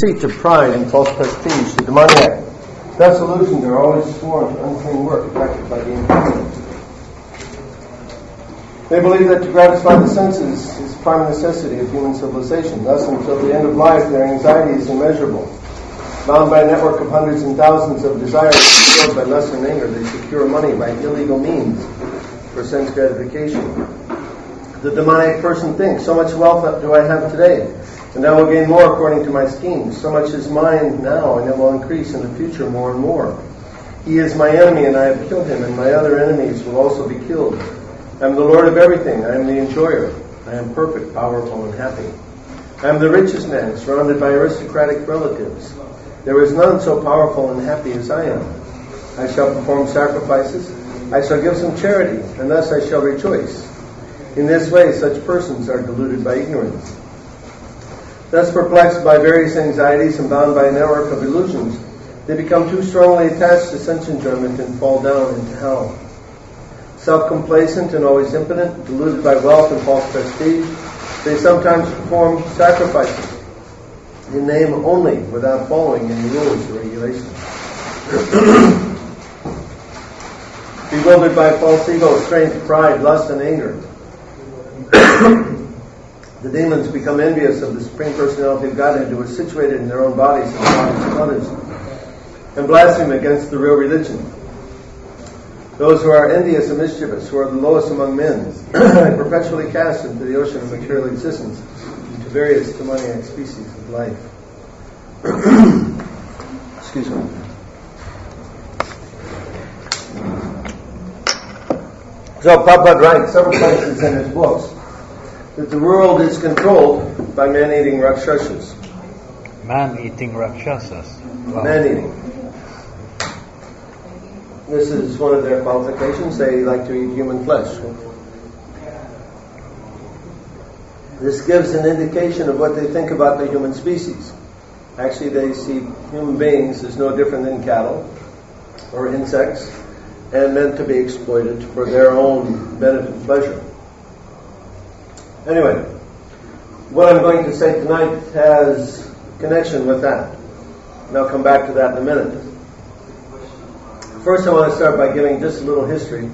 Conceit of pride and false prestige, the demoniac. Thus illusions are always sworn to unclean work effected by the impermanent. They believe that to gratify the senses is the prime necessity of human civilization. Thus, until the end of life, their anxiety is immeasurable. Bound by a network of hundreds and thousands of desires secured by lust and anger, they secure money by illegal means for sense gratification. The demoniac person thinks, so much wealth do I have today, and I will gain more according to my schemes. So much is mine now, and it will increase in the future more and more. He is my enemy, and I have killed him, and my other enemies will also be killed. I am the Lord of everything. I am the enjoyer. I am perfect, powerful, and happy. I am the richest man, surrounded by aristocratic relatives. There is none so powerful and happy as I am. I shall perform sacrifices. I shall give some charity, and thus I shall rejoice. In this way, such persons are deluded by ignorance. Thus perplexed by various anxieties and bound by a network of illusions, they become too strongly attached to sense enjoyment and fall down into hell. Self-complacent and always impotent, deluded by wealth and false prestige, they sometimes perform sacrifices in name only, without following any rules or regulations. Bewildered by false ego, strength, pride, lust, and anger, the demons become envious of the Supreme Personality of Godhead, who is situated in their own bodies and the bodies of others, and blaspheme against the real religion. Those who are envious and mischievous, who are the lowest among men, are perpetually cast into the ocean of material existence, into various demoniac species of life. Excuse me. So Prabhupada writes several places in his books that the world is controlled by man-eating Rakshasas. Man-eating Rakshasas? Wow. Man-eating. This is one of their qualifications. They like to eat human flesh. This gives an indication of what they think about the human species. Actually, they see human beings as no different than cattle or insects, and meant to be exploited for their own benefit and pleasure. Anyway, what I'm going to say tonight has connection with that. And I'll come back to that in a minute. First, I want to start by giving just a little history.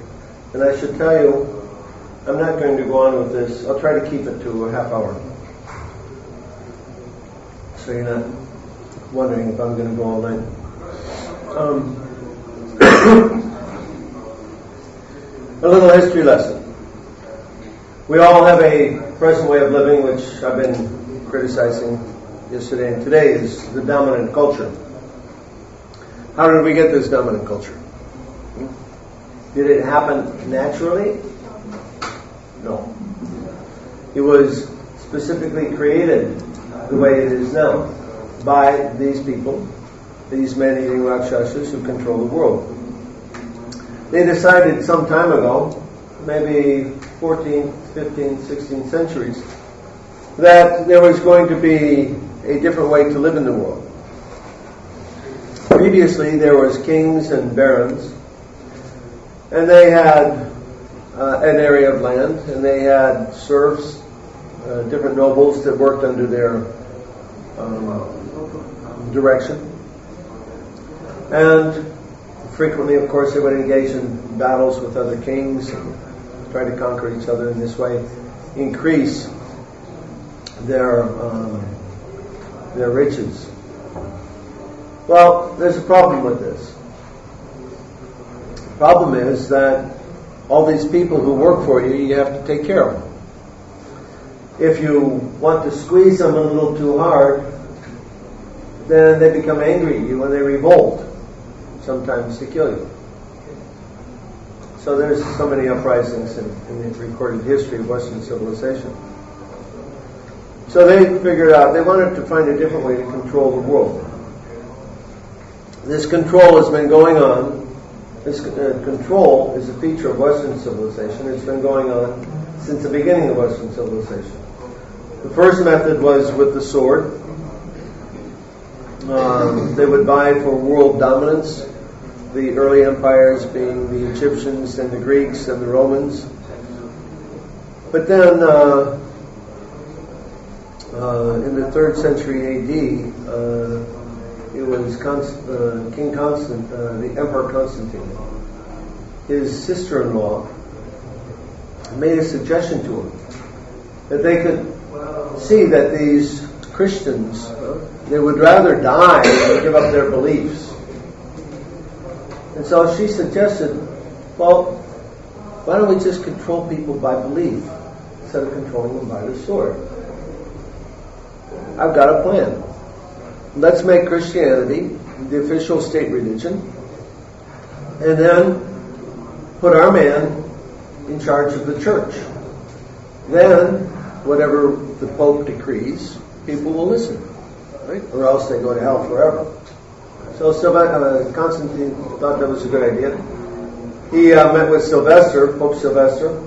And I should tell you, I'm not going to go on with this. I'll try to keep it to a half hour. So you're not wondering if I'm going to go all night. A little history lesson. We all have a present way of living, which I've been criticizing yesterday and today, is the dominant culture. How did we get this dominant culture? Did it happen naturally? No. It was specifically created the way it is now by these people, these man-eating Rakshasas who control the world. They decided some time ago, maybe 14th, 15th, 16th centuries, that there was going to be a different way to live in the world. Previously, there was kings and barons, and they had an area of land, and they had serfs, different nobles that worked under their direction. And frequently, of course, they would engage in battles with other kings and try to conquer each other in this way, increase their riches. Well, there's a problem with this. The problem is that all these people who work for you, you have to take care of them. If you want to squeeze them a little too hard, then they become angry at you and they revolt, sometimes to kill you. So there's so many uprisings in the recorded history of Western civilization. So they figured out, they wanted to find a different way to control the world. This control has been going on. This control is a feature of Western civilization. It's been going on since the beginning of Western civilization. The first method was with the sword. They would vie for world dominance. The early empires being the Egyptians and the Greeks and the Romans. But then in the 3rd century AD, it was King Constant, the Emperor Constantine. His sister-in-law made a suggestion to him that they could see that these Christians, they would rather die than give up their beliefs. And so she suggested, well, why don't we just control people by belief instead of controlling them by the sword? I've got a plan. Let's make Christianity the official state religion, and then put our man in charge of the church. Then, whatever the Pope decrees, people will listen, right? Or else they go to hell forever. So Constantine thought that was a good idea. He met with Sylvester, Pope Sylvester,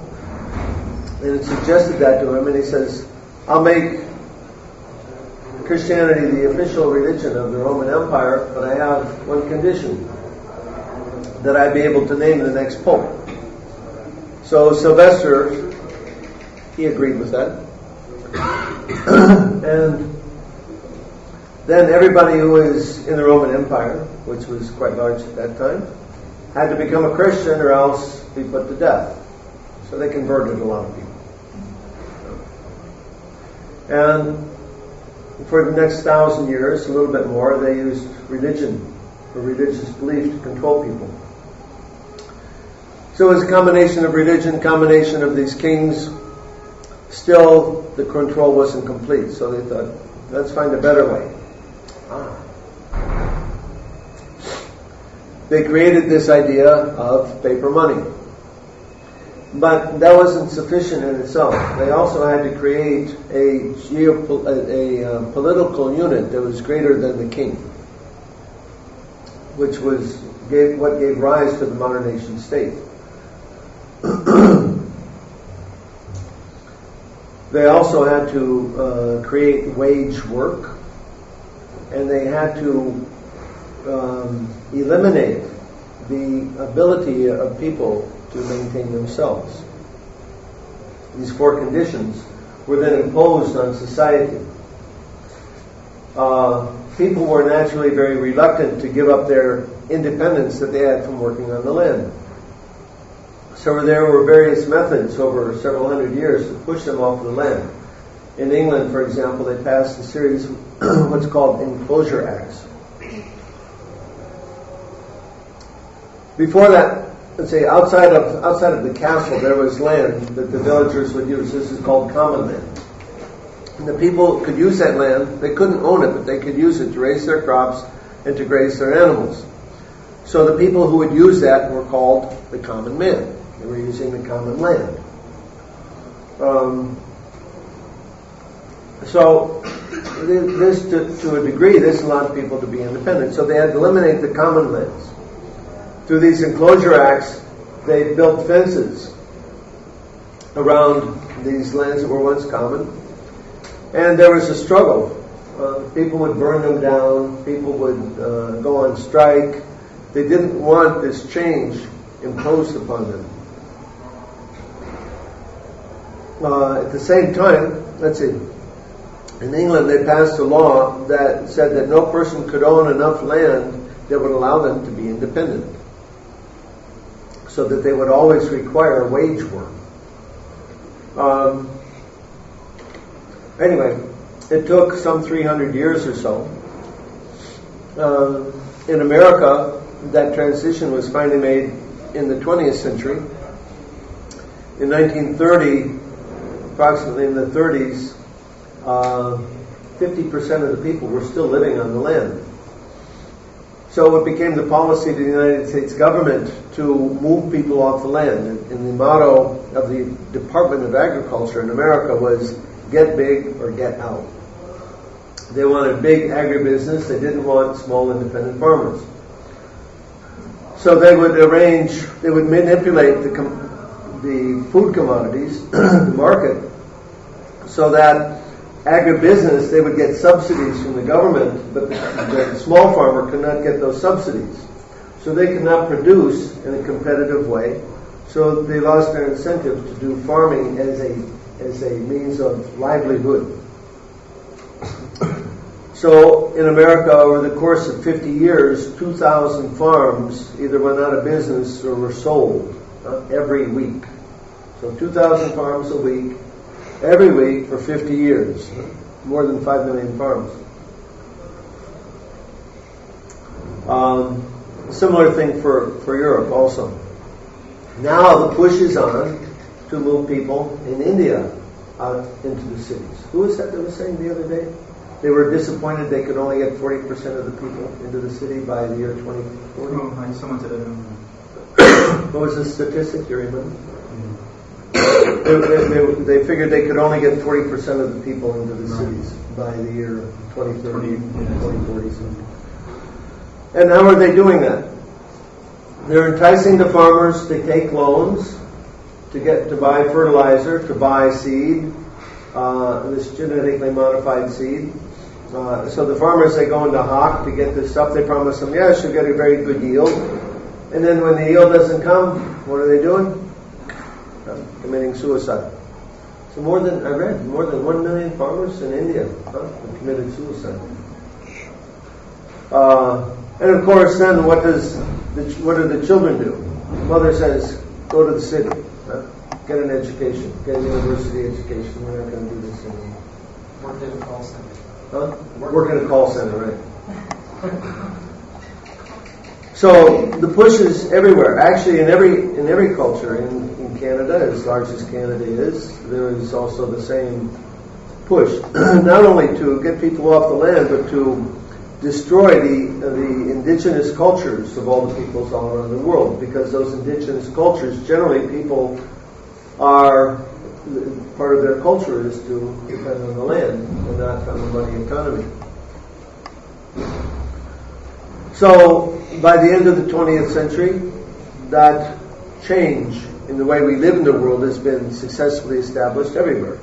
and suggested that to him, and he says, I'll make Christianity the official religion of the Roman Empire, but I have one condition, that I be able to name the next Pope. So Sylvester, he agreed with that. And then everybody who was in the Roman Empire, which was quite large at that time, had to become a Christian or else be put to death. So they converted a lot of people. And for the next 1,000 years, a little bit more, they used religion or religious belief to control people. So it was a combination of religion, combination of these kings. Still, the control wasn't complete. So they thought, let's find a better way. They created this idea of paper money. But that wasn't sufficient in itself. They also had to create a political unit that was greater than the king, which was what gave rise to the modern nation state. They also had to create wage work, and they had to eliminate the ability of people to maintain themselves. These four conditions were then imposed on society. People were naturally very reluctant to give up their independence that they had from working on the land. So there were various methods over several hundred years to push them off the land. In England, for example, they passed a series of what's called enclosure acts. Before that, let's say outside of the castle, there was land that the villagers would use. This is called common land. And the people could use that land. They couldn't own it, but they could use it to raise their crops and to graze their animals. So the people who would use that were called the common man. They were using the common land. So this, to a degree, this allowed people to be independent. So they had to eliminate the common lands. Through these enclosure acts, they built fences around these lands that were once common. And there was a struggle. People would burn them down. People would go on strike. They didn't want this change imposed upon them. At the same time, let's see, in England they passed a law that said that no person could own enough land that would allow them to be independent, so that they would always require wage work. Anyway, it took some 300 years or so. In America, that transition was finally made in the 20th century. In 1930, approximately in the 30s, 50% of the people were still living on the land. So it became the policy of the United States government to move people off the land. And the motto of the Department of Agriculture in America was, get big or get out. They wanted big agribusiness. They didn't want small independent farmers. So they would manipulate the food commodities, the market, so that agribusiness, they would get subsidies from the government, but the small farmer could not get those subsidies. So they could not produce in a competitive way. So they lost their incentive to do farming as a means of livelihood. So in America, over the course of 50 years, 2,000 farms either went out of business or were sold every week. So 2,000 farms a week, every week for 50 years. More than 5 million farms. Similar thing for Europe also. Now the push is on to move people in India out into the cities. Who was that was saying the other day? They were disappointed they could only get 40% of the people into the city by the year 2040. Oh, someone said it. What was the statistic? Do you remember? They figured they could only get 40% of the people into the cities by the year 2030, 2040. And how are they doing that? They're enticing the farmers to take loans to buy fertilizer, to buy seed, this genetically modified seed. So the farmers, they go into hock to get this stuff. They promise them, yes, you'll get a very good yield. And then when the yield doesn't come, what are they doing? Committing suicide. So I read, more than 1 million farmers in India have committed suicide. And of course, then what do the children do? Mother says, go to the city, get an education, get a university education. We're not going to do this anymore. Work in a call center. Work in a call center, right? So the push is everywhere. Actually, in every culture, in Canada, as large as Canada is, there is also the same push, not only to get people off the land, but to destroy the indigenous cultures of all the peoples all around the world, because those indigenous cultures, generally people are, part of their culture is to depend on the land and not on the money economy. So by the end of the 20th century, that change in the way we live in the world has been successfully established everywhere.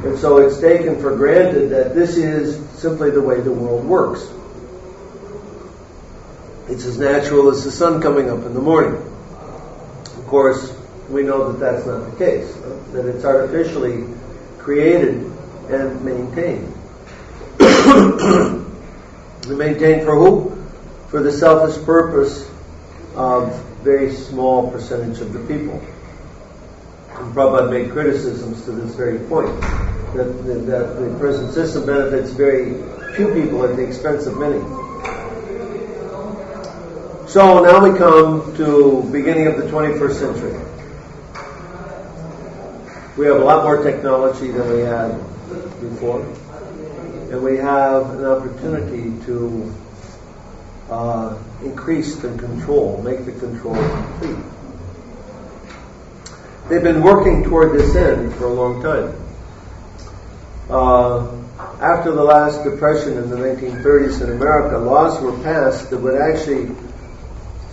And so it's taken for granted that this is simply the way the world works. It's as natural as the sun coming up in the morning. Of course, we know that that's not the case, that it's artificially created and maintained. Maintained for who? For the selfish purpose of very small percentage of the people. And Prabhupada made criticisms to this very point, that the present system benefits very few people at the expense of many. So now we come to beginning of the 21st century. We have a lot more technology than we had before, and we have an opportunity to increase the control, make the control complete. They've been working toward this end for a long time. After the last depression in the 1930s in America, laws were passed that would actually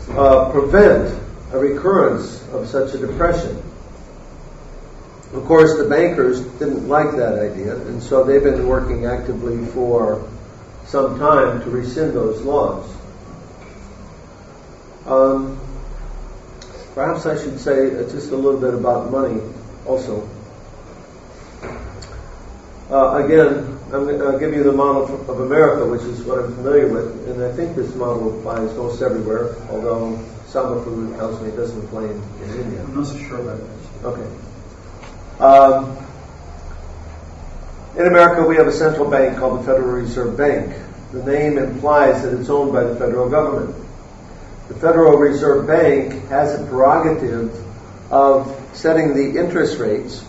prevent a recurrence of such a depression. Of course, the bankers didn't like that idea, and so they've been working actively for some time to rescind those laws. Perhaps I should say just a little bit about money also. Again, I'll give you the model of America, which is what I'm familiar with, and I think this model applies most everywhere, although Samapu tells me it doesn't apply in India. I'm not so sure about that. Okay. In America, we have a central bank called the Federal Reserve Bank. The name implies that it's owned by the federal government. The Federal Reserve Bank has a prerogative of setting the interest rates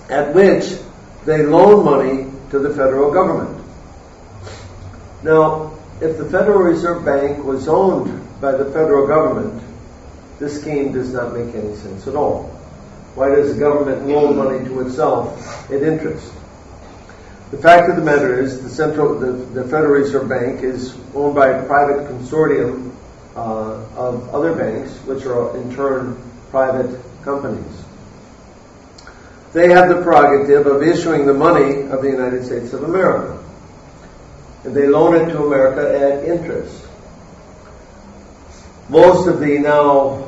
at which they loan money to the federal government. Now, if the Federal Reserve Bank was owned by the federal government, this scheme does not make any sense at all. Why does the government loan money to itself at interest? The fact of the matter is the Federal Reserve Bank is owned by a private consortium of other banks, which are in turn private companies. They have the prerogative of issuing the money of the United States of America. And they loan it to America at interest. Most of the now,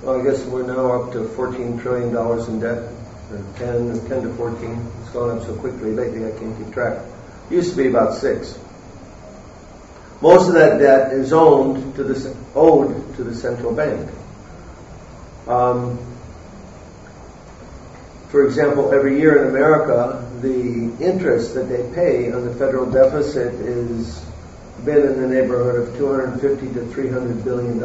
I guess we're now up to $14 trillion in debt, or 10 to 14. It's gone up so quickly lately I can't keep track. Used to be about 6. Most of that debt is owed to the central bank. For example, every year in America, the interest that they pay on the federal deficit is been in the neighborhood of $250 to $300 billion.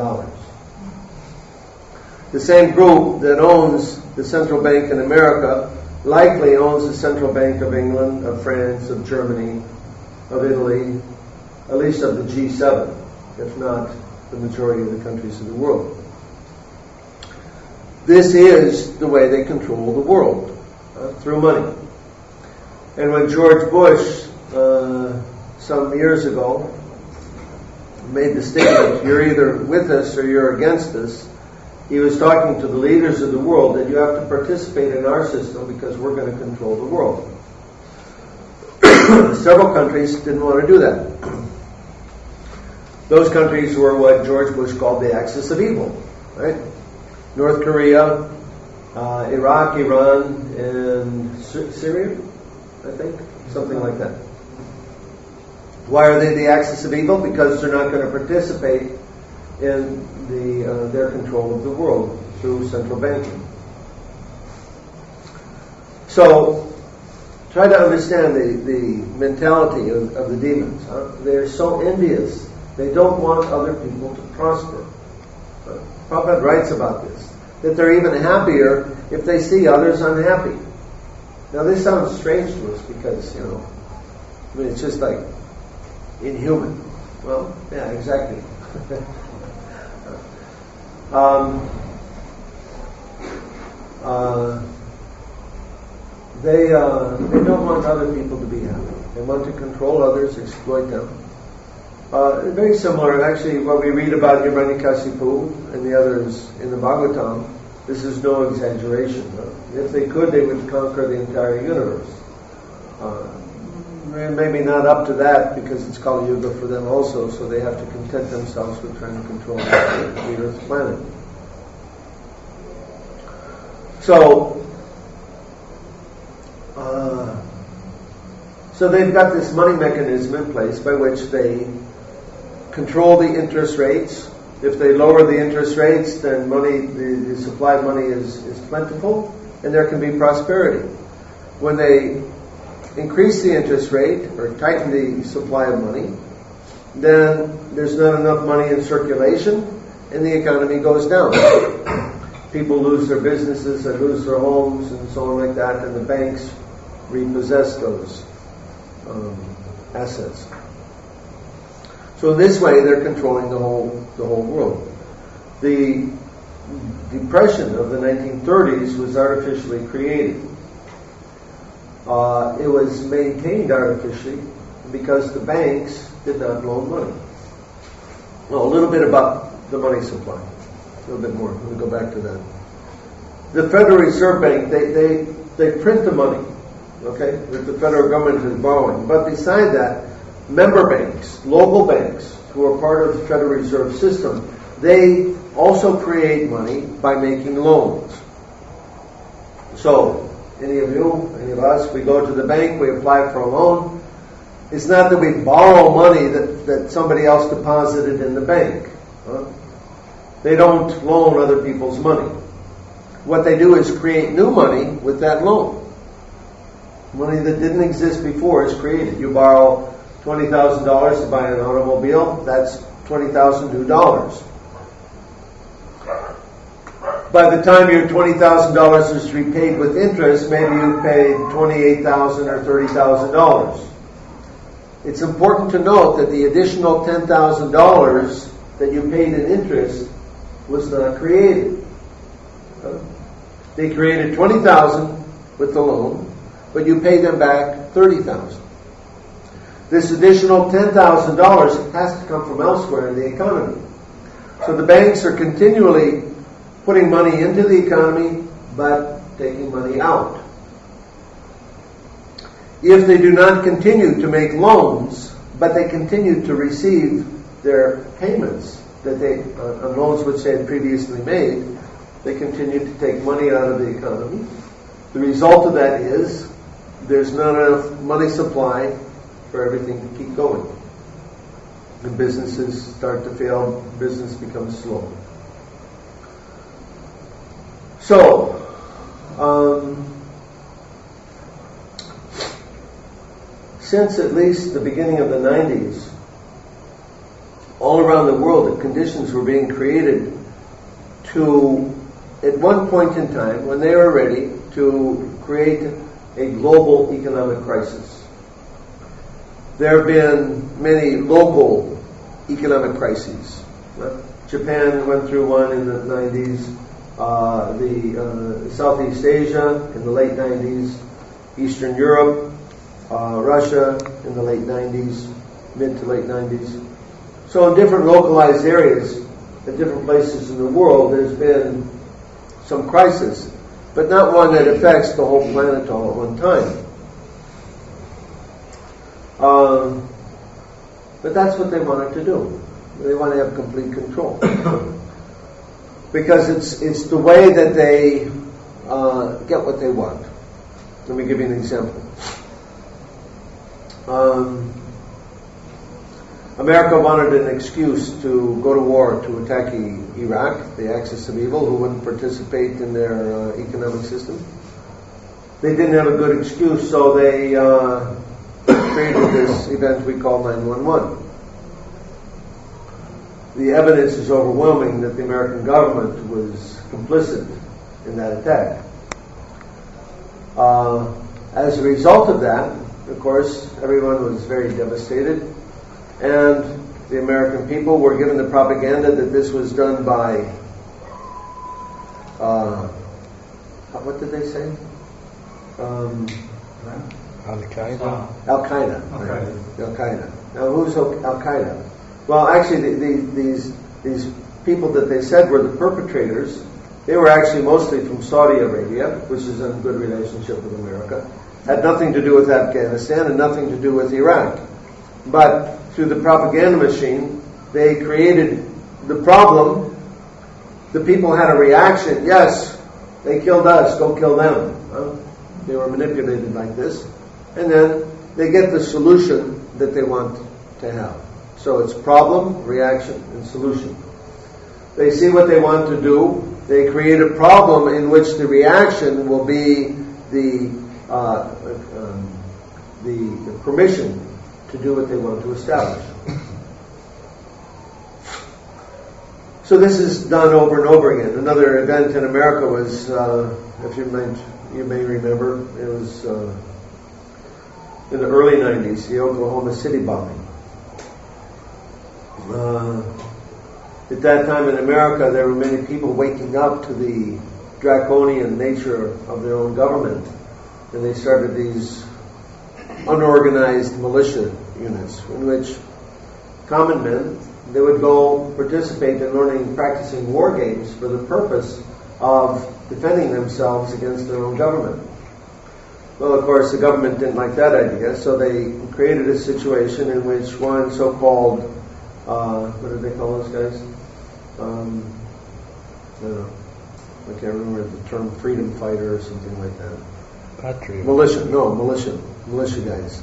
The same group that owns the central bank in America likely owns the central bank of England, of France, of Germany, of Italy, at least of the G7, if not the majority of the countries of the world. This is the way they control the world, through money. And when George Bush, some years ago, made the statement, you're either with us or you're against us, he was talking to the leaders of the world that you have to participate in our system because we're going to control the world. Several countries didn't want to do that. Those countries were what George Bush called the axis of evil, right? North Korea, Iraq, Iran, and Syria, I think, something like that. Why are they the axis of evil? Because they're not going to participate in their control of the world through central banking. So, try to understand the mentality of the demons. They're so envious. They don't want other people to prosper. Prabhupada writes about this, that they're even happier if they see others unhappy. Now this sounds strange to us because, it's just like inhuman. Well, yeah, exactly. They don't want other people to be happy. They want to control others, exploit them. Very similar, actually, what we read about Hiranyakasipu and the others in the Bhagavatam. This is no exaggeration. If they could, they would conquer the entire universe. Maybe not up to that because it's Kali Yuga for them also, so they have to content themselves with trying to control the Earth's planet. So they've got this money mechanism in place by which they control the interest rates. If they lower the interest rates, then the supply of money is plentiful, and there can be prosperity. When they increase the interest rate or tighten the supply of money, then there's not enough money in circulation, and the economy goes down. People lose their businesses, they lose their homes, and so on like that, and the banks repossess those assets. So in this way, they're controlling the whole world. The depression of the 1930s was artificially created. It was maintained artificially because the banks did not loan money. Well, a little bit about the money supply. A little bit more. Let me go back to that. The Federal Reserve Bank, they print the money, okay, that the federal government is borrowing. But beside that, member banks, local banks, who are part of the Federal Reserve System, they also create money by making loans. So, any of us, we go to the bank, we apply for a loan. It's not that we borrow money that somebody else deposited in the bank. They don't loan other people's money. What they do is create new money with that loan. Money that didn't exist before is created. You borrow $20,000 to buy an automobile, that's $20,000 new dollars. By the time your $20,000 is repaid with interest, maybe you paid $28,000 or $30,000. It's important to note that the additional $10,000 that you paid in interest was not created. They created $20,000 with the loan, but you pay them back $30,000. This additional $10,000 has to come from elsewhere in the economy. So the banks are continually putting money into the economy, but taking money out. If they do not continue to make loans, but they continue to receive their payments that on loans which they had previously made, they continue to take money out of the economy. The result of that is there's not enough money supply for everything to keep going. The businesses start to fail, business becomes slow. So, since at least the beginning of the 90s, all around the world, the conditions were being created to, at one point in time, when they were ready, to create a global economic crisis. There have been many local economic crises. Japan went through one in the 90s, Southeast Asia in the late 90s, Eastern Europe, Russia in the late 90s, mid to late 90s. So in different localized areas, in different places in the world, there's been some crisis, but not one that affects the whole planet all at one time. But that's what they wanted to do. They want to have complete control. Because it's the way that they get what they want. Let me give you an example. America wanted an excuse to go to war to attack Iraq, the axis of evil, who wouldn't participate in their economic system. They didn't have a good excuse, so they created this event we call 9/11. The evidence is overwhelming that the American government was complicit in that attack. As a result of that, of course, everyone was very devastated, and the American people were given the propaganda that this was done by, what did they say? Al-Qaeda. Al-Qaeda. Okay. Al-Qaeda. Now, who's Al-Qaeda? Well, actually, these people that they said were the perpetrators, they were actually mostly from Saudi Arabia, which is in good relationship with America. Had nothing to do with Afghanistan and nothing to do with Iraq. But through the propaganda machine, they created the problem. The people had a reaction. Yes, they killed us, go kill them. They were manipulated like this. And then they get the solution that they want to have. So it's problem, reaction, and solution. They see what they want to do. They create a problem in which the reaction will be the permission to do what they want to establish. So this is done over and over again. Another event in America was, if you may remember, it was in the early 90s, the Oklahoma City bombing. At that time in America, there were many people waking up to the draconian nature of their own government, and they started these unorganized militia units in which common men, they would go participate in practicing war games for the purpose of defending themselves against their own government. Well, of course, the government didn't like that idea, so they created a situation in which one so-called what did they call those guys? I don't know. I can't remember the term, freedom fighter or something like that. Patriot. Militia guys.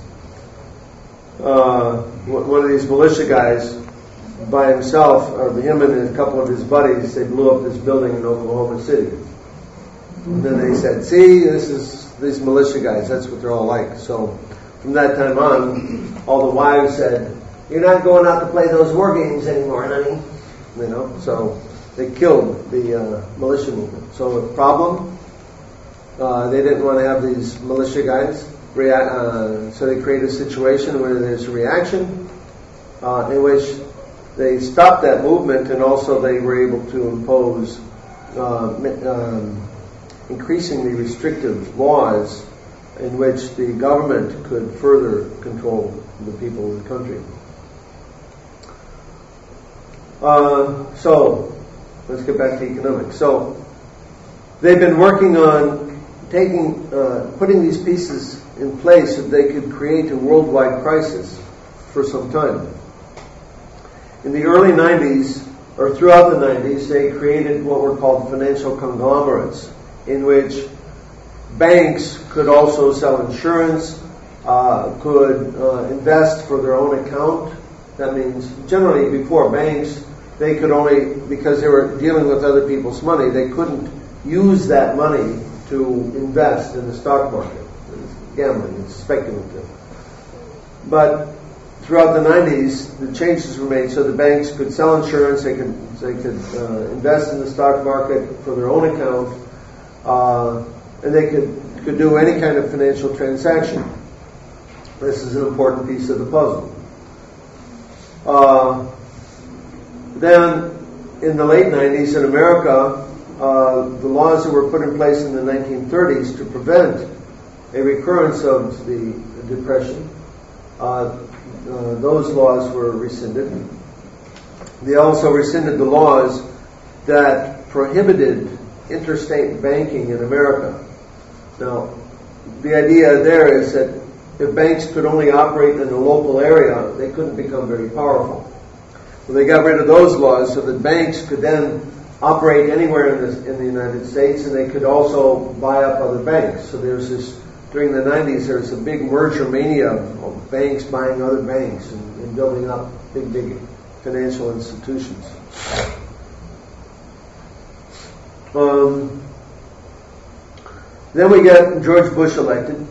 One of these militia guys, by himself, or him and a couple of his buddies, they blew up this building in Oklahoma City. And then they said, see, these militia guys, that's what they're all like. So from that time on, all the wives said, you're not going out to play those war games anymore, honey. You know, so they killed the militia movement. So the problem, they didn't want to have these militia guys so they created a situation where there's a reaction in which they stopped that movement, and also they were able to impose increasingly restrictive laws in which the government could further control the people of the country. So, let's get back to economics. So, they've been working on putting these pieces in place so they could create a worldwide crisis for some time. In the early 90s, or throughout the 90s, they created what were called financial conglomerates, in which banks could also sell insurance, could invest for their own account. That means generally before banks, they could only, because they were dealing with other people's money, they couldn't use that money to invest in the stock market. It's gambling, it's speculative. But throughout the 90s, the changes were made so the banks could sell insurance, they could invest in the stock market for their own account, and they could do any kind of financial transaction. This is an important piece of the puzzle. Then, in the late 90s in America, the laws that were put in place in the 1930s to prevent a recurrence of the Depression, those laws were rescinded. They also rescinded the laws that prohibited interstate banking in America. Now, the idea there is that if banks could only operate in the local area, they couldn't become very powerful. Well, they got rid of those laws so that banks could then operate anywhere in the United States, and they could also buy up other banks. So there's this, during the 90s, there was a big merger mania of banks buying other banks and building up big financial institutions. Then we get George Bush elected.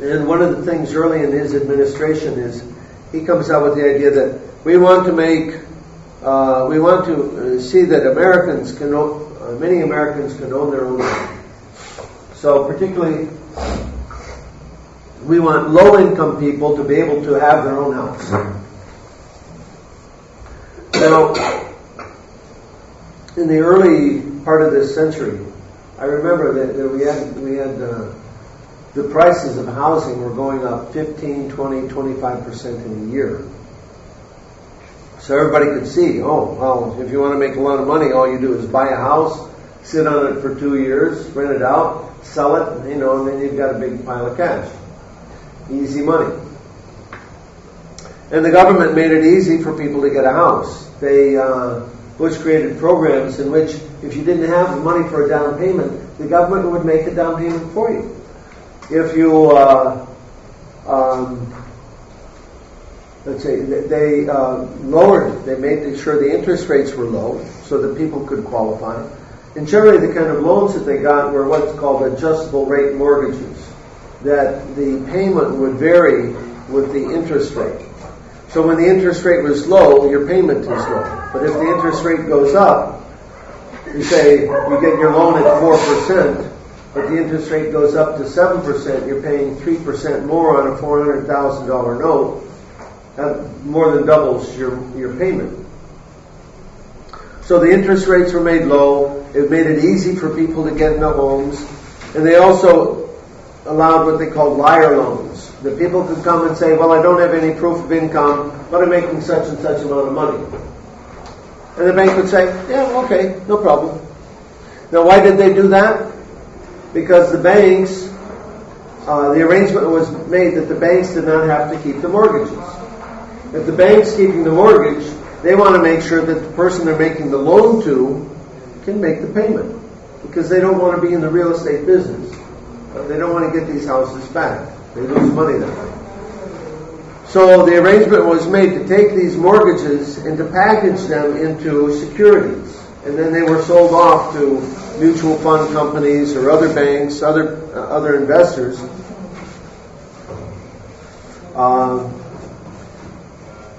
And one of the things early in his administration is he comes out with the idea that we want to see that Americans can own, many Americans can own their own home. So particularly, we want low-income people to be able to have their own house. Now, in the early part of this century, I remember that we had the prices of housing were going up 15, 20, 25% in a year. So everybody could see, oh, well, if you want to make a lot of money, all you do is buy a house, sit on it for 2 years, rent it out, sell it, and then you've got a big pile of cash. Easy money. And the government made it easy for people to get a house. Bush created programs in which if you didn't have the money for a down payment, the government would make a down payment for you. If you, let's say, they made sure the interest rates were low so that people could qualify. And generally the kind of loans that they got were what's called adjustable rate mortgages, that the payment would vary with the interest rate. So when the interest rate was low, your payment is low. But if the interest rate goes up, you say you get your loan at 4%, but the interest rate goes up to 7%, you're paying 3% more on a $400,000 note. That more than doubles your payment. So the interest rates were made low. It made it easy for people to get into homes. And they also allowed what they called liar loans. That people could come and say, well, I don't have any proof of income, but I'm making such and such amount of money. And the bank would say, yeah, okay, no problem. Now, why did they do that? Because the banks, the arrangement was made that the banks did not have to keep the mortgages. If the bank's keeping the mortgage, they want to make sure that the person they're making the loan to can make the payment. Because they don't want to be in the real estate business. They don't want to get these houses back. They lose money that way. So the arrangement was made to take these mortgages and to package them into securities. And then they were sold off to mutual fund companies or other banks, other investors.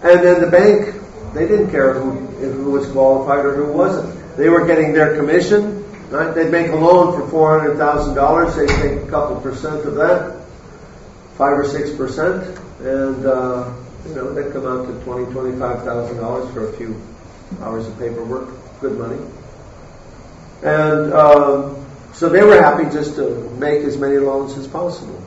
And then the bank, they didn't care who was qualified or who wasn't. They were getting their commission. Right? They'd make a loan for $400,000. They'd take a couple percent of that, 5 or 6%, and that'd come out to $20,000, $25,000 for a few hours of paperwork. Good money. And so they were happy just to make as many loans as possible.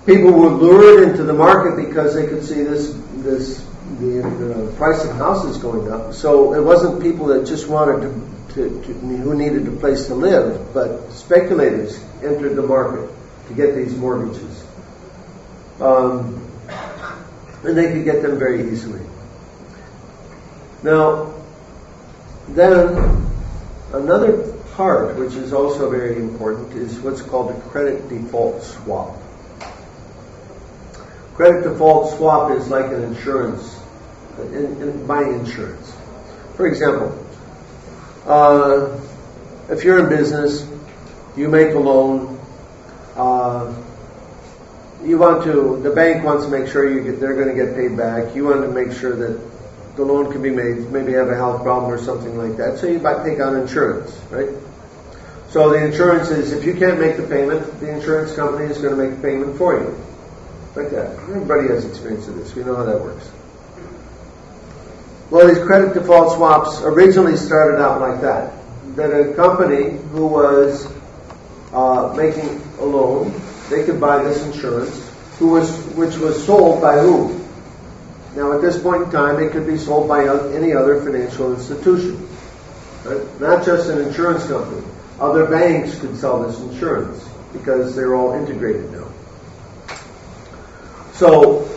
People were lured into the market because they could see the price of houses going up. So it wasn't people that just wanted who needed a place to live, but speculators entered the market to get these mortgages. And they could get them very easily. Now, then another part, which is also very important, is what's called a credit default swap. Credit default swap is like an insurance, in buying insurance. For example, if you're in business, you make a loan, the bank wants to make sure they're going to get paid back. You want to make sure that the loan can be made, maybe have a health problem or something like that. So you might take on insurance, right? So the insurance is, if you can't make the payment, the insurance company is going to make the payment for you. Like that. Everybody has experience of this. We know how that works. Well, these credit default swaps originally started out like that. That a company who was making a loan, they could buy this insurance, which was sold by who? Now, at this point in time, it could be sold by any other financial institution. Right? Not just an insurance company. Other banks could sell this insurance because they're all integrated now. So,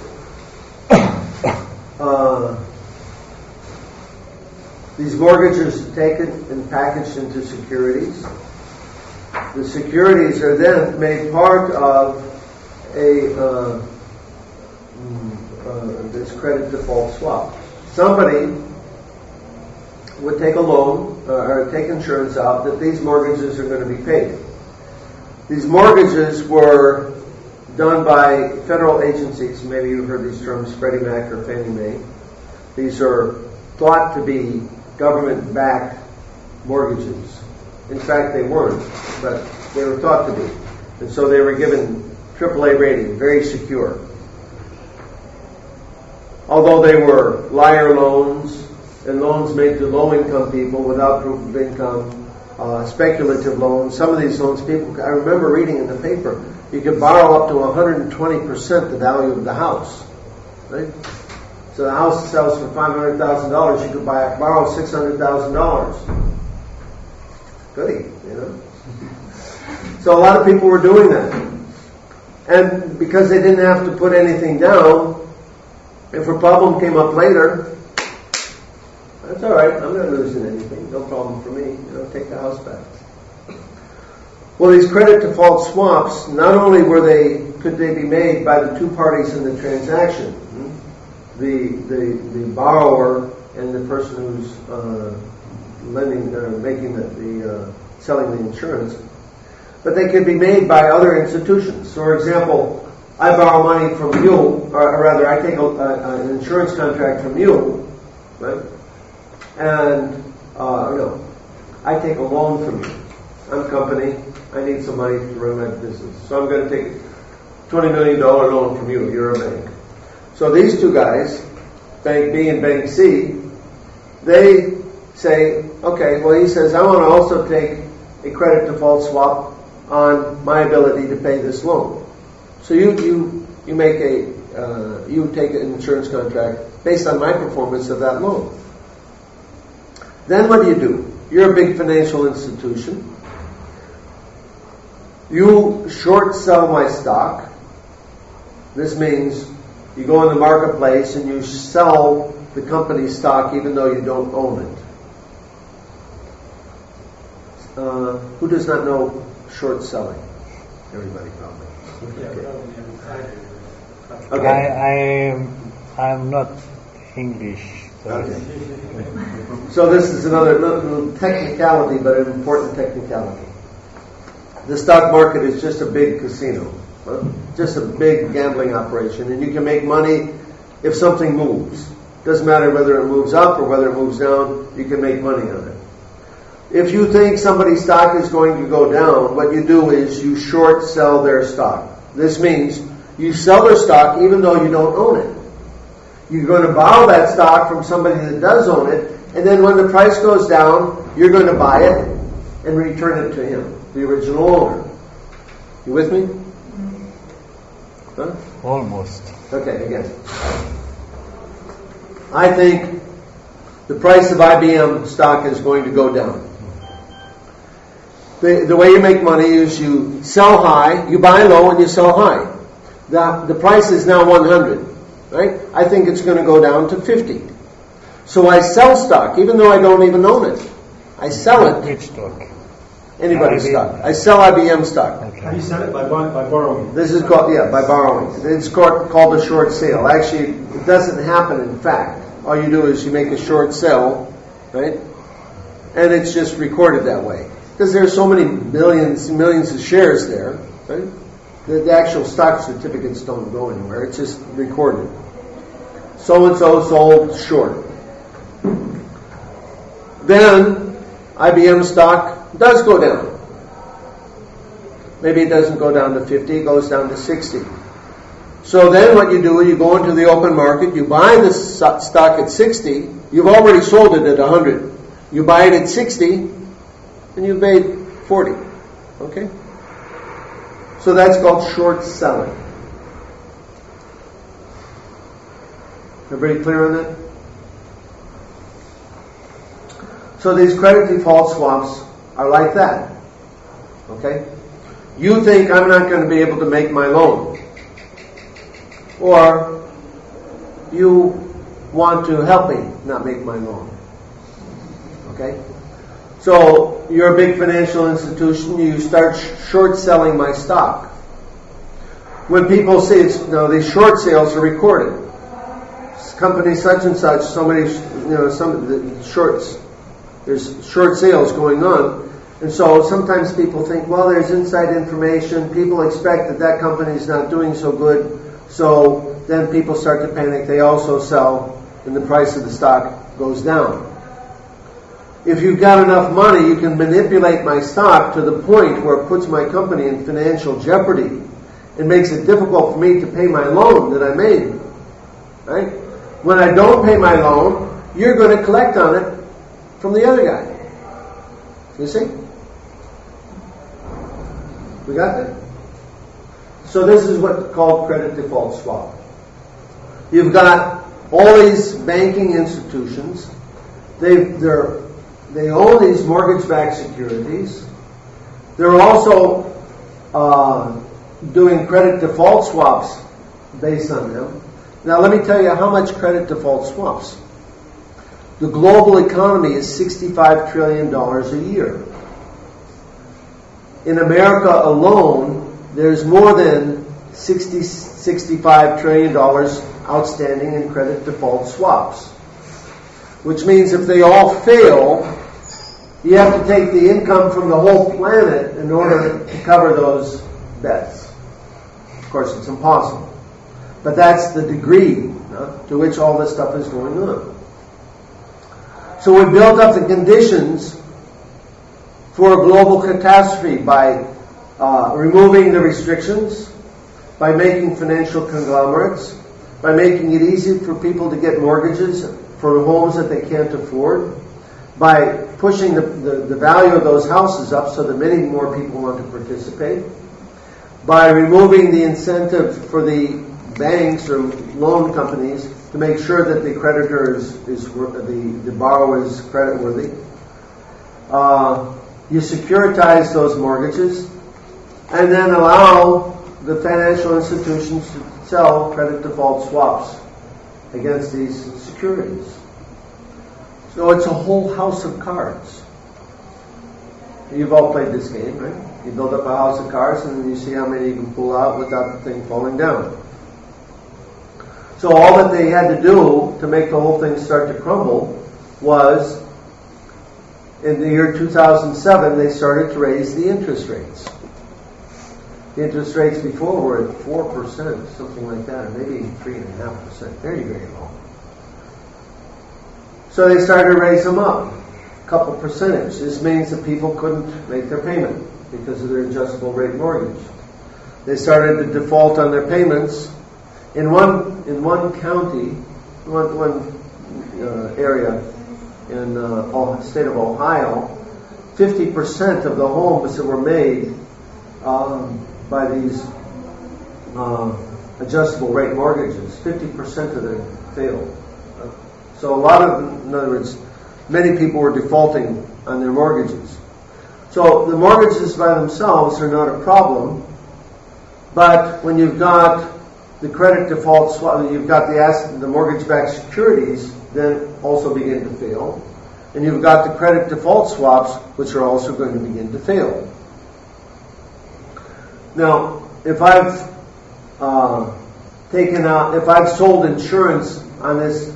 these mortgages are taken and packaged into securities. The securities are then made part of this credit default swap. Somebody would take a loan or take insurance out that these mortgages are going to be paid. These mortgages were done by federal agencies. Maybe you've heard these terms, Freddie Mac or Fannie Mae. These are thought to be government-backed mortgages. In fact, they weren't, but they were thought to be. And so they were given AAA rating, very secure. Although they were liar loans and loans made to low-income people without proof of income, speculative loans. Some of these loans, I remember reading in the paper, you could borrow up to 120% the value of the house. Right? So the house sells for $500,000, you could borrow $600,000. Goody, you know. So a lot of people were doing that. And because they didn't have to put anything down, if a problem came up later, that's all right, I'm not losing anything, no problem for me, take the house back. Well, these credit default swaps, not only could they be made by the two parties in the transaction, the borrower and the person who's selling the insurance, but they can be made by other institutions. So, for example, I borrow money from you, or rather, I take an insurance contract from you, right? And I take a loan from you. I'm a company. I need some money to run my business, so I'm going to take a $20 million loan from you. You're a bank. So these two guys, Bank B and Bank C, they say, okay, well, he says, I want to also take a credit default swap on my ability to pay this loan. So you take an insurance contract based on my performance of that loan. Then what do? You're a big financial institution. You short sell my stock. This means you go in the marketplace and you sell the company's stock even though you don't own it. Who does not know short selling? Everybody probably. Okay. I'm not English. Okay. So this is another little technicality, but an important technicality. The stock market is just a big casino, just a big gambling operation, and you can make money if something moves. Doesn't matter whether it moves up or whether it moves down, you can make money on it. If you think somebody's stock is going to go down, what you do is you short sell their stock. This means you sell their stock even though you don't own it. You're going to borrow that stock from somebody that does own it, and then when the price goes down, you're going to buy it and return it to him, the original owner. You with me? Huh? Almost. Okay, again. I think the price of IBM stock is going to go down. The way you make money is you sell high, you buy low and you sell high. The price is now 100, right? I think it's going to go down to 50. So I sell stock, even though I don't even own it. I sell it. Which stock? anybody's IBM. stock. I sell IBM stock. Okay. How do you sell it? By borrowing. This is called, by borrowing. It's called a short sale. Actually, it doesn't happen in fact. All you do is you make a short sale, right? And it's just recorded that way. Because there's so many millions of shares there, right? The actual stock certificates don't go anywhere. It's just recorded. So-and-so sold short. Then, IBM stock does go down. Maybe it doesn't go down to 50, it goes down to 60. So then what you do, you go into the open market, you buy the stock at 60, you've already sold it at 100. You buy it at 60, and you've made 40. Okay? So that's called short selling. Everybody clear on that? So these credit default swaps are like that. Okay? You think I'm not going to be able to make my loan. Or you want to help me not make my loan. Okay? So you're a big financial institution, you start short selling my stock. When people see these short sales are recorded. Company such and such, so many, some of the shorts, there's short sales going on. And so sometimes people think, well, there's inside information. People expect that company is not doing so good. So then people start to panic. They also sell, and the price of the stock goes down. If you've got enough money, you can manipulate my stock to the point where it puts my company in financial jeopardy. It makes it difficult for me to pay my loan that I made. Right? When I don't pay my loan, you're going to collect on it from the other guy. You see? We got that? So this is what's called credit default swap. You've got all these banking institutions. They own these mortgage-backed securities. They're also doing credit default swaps based on them. Now let me tell you how much credit default swaps. The global economy is $65 trillion a year. In America alone, there's more than $65 trillion outstanding in credit default swaps. Which means if they all fail, you have to take the income from the whole planet in order to cover those bets. Of course, it's impossible. But that's the degree to which all this stuff is going on. So we built up the conditions for a global catastrophe by removing the restrictions, by making financial conglomerates, by making it easy for people to get mortgages for homes that they can't afford, by pushing the value of those houses up so that many more people want to participate, by removing the incentive for the banks or loan companies to make sure that the creditor the borrower is creditworthy. You securitize those mortgages and then allow the financial institutions to sell credit default swaps against these securities. So it's a whole house of cards. You've all played this game, right? You build up a house of cards and then you see how many you can pull out without the thing falling down. So all that they had to do to make the whole thing start to crumble was, in the year 2007, they started to raise the interest rates. The interest rates before were at 4%, something like that, or maybe 3.5%, very, very low. So they started to raise them up, a couple percentage. This means that people couldn't make their payment because of their adjustable rate mortgage. They started to default on their payments. In one county, one area in the state of Ohio, 50% of the homes that were made by these adjustable rate mortgages, 50% of them failed. So a lot of, in other words, many people were defaulting on their mortgages. So the mortgages by themselves are not a problem, but when you've got the credit default swap, you've got the mortgage-backed securities then also begin to fail. And you've got the credit default swaps, which are also going to begin to fail. Now, if I've if I've sold insurance on this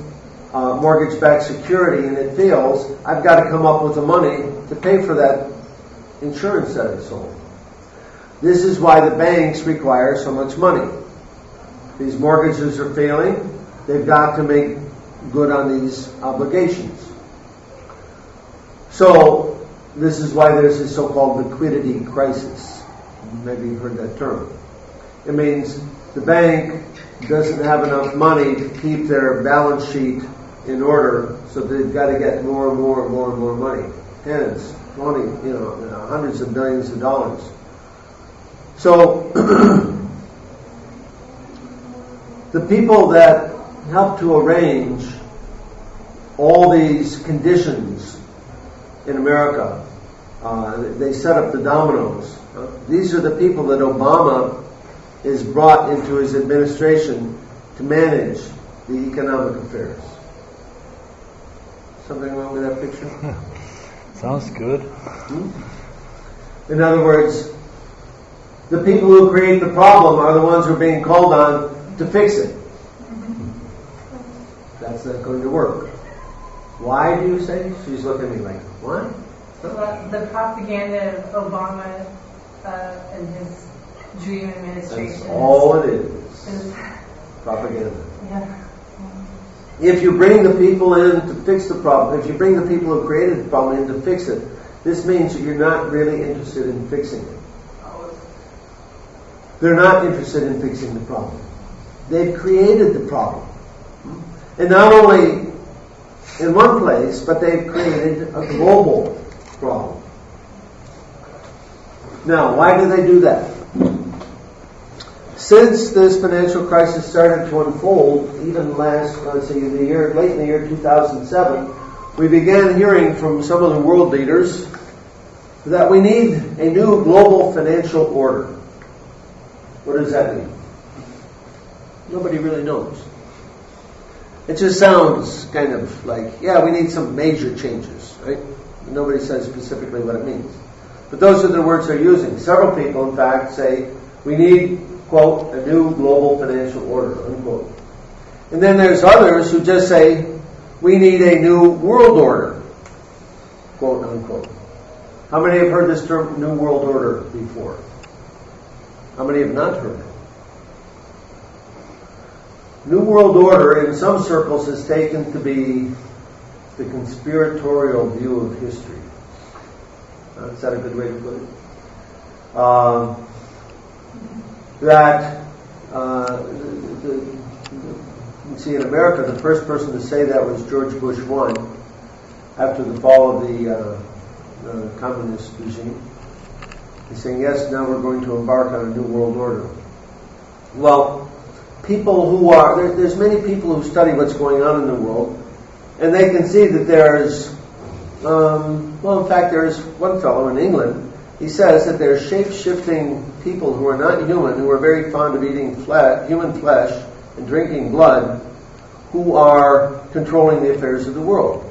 mortgage-backed security and it fails, I've got to come up with the money to pay for that insurance that I sold. This is why the banks require so much money. These mortgages are failing. They've got to make good on these obligations. So this is why there's this so-called liquidity crisis. Maybe you've heard that term. It means the bank doesn't have enough money to keep their balance sheet in order, so they've got to get more and more and more and more money. Tens, 20, hundreds of billions of dollars. So the people that help to arrange all these conditions in America, they set up the dominoes. These are the people that Obama is brought into his administration to manage the economic affairs. Something wrong with that picture? Sounds good. In other words, the people who create the problem are the ones who are being called on to fix it. That's not going to work. Why do you say? She's looking at me like, what? Well, the propaganda of Obama and his dream administration. That's all it is. Propaganda. Yeah. If you bring the people in to fix the problem, if you bring the people who created the problem in to fix it, this means that you're not really interested in fixing it. They're not interested in fixing the problem. They've created the problem. And not only in one place, but they've created a global problem. Now, why do they do that? Since this financial crisis started to unfold, even late in the year 2007, we began hearing from some of the world leaders that we need a new global financial order. What does that mean? Nobody really knows. It just sounds kind of like, yeah, we need some major changes, right? Nobody says specifically what it means. But those are the words they're using. Several people, in fact, say we need, quote, a new global financial order, unquote. And then there's others who just say we need a new world order, quote, unquote. How many have heard this term, new world order, before? How many have not heard it? New World Order, in some circles, is taken to be the conspiratorial view of history. Is that a good way to put it? See, in America, the first person to say that was George Bush I, after the fall of the communist regime. He's saying, yes, now we're going to embark on a new world order. Well, people who are, there's many people who study what's going on in the world, and they can see that there's, in fact, there's one fellow in England, he says that there's shape-shifting people who are not human, who are very fond of eating human flesh and drinking blood, who are controlling the affairs of the world.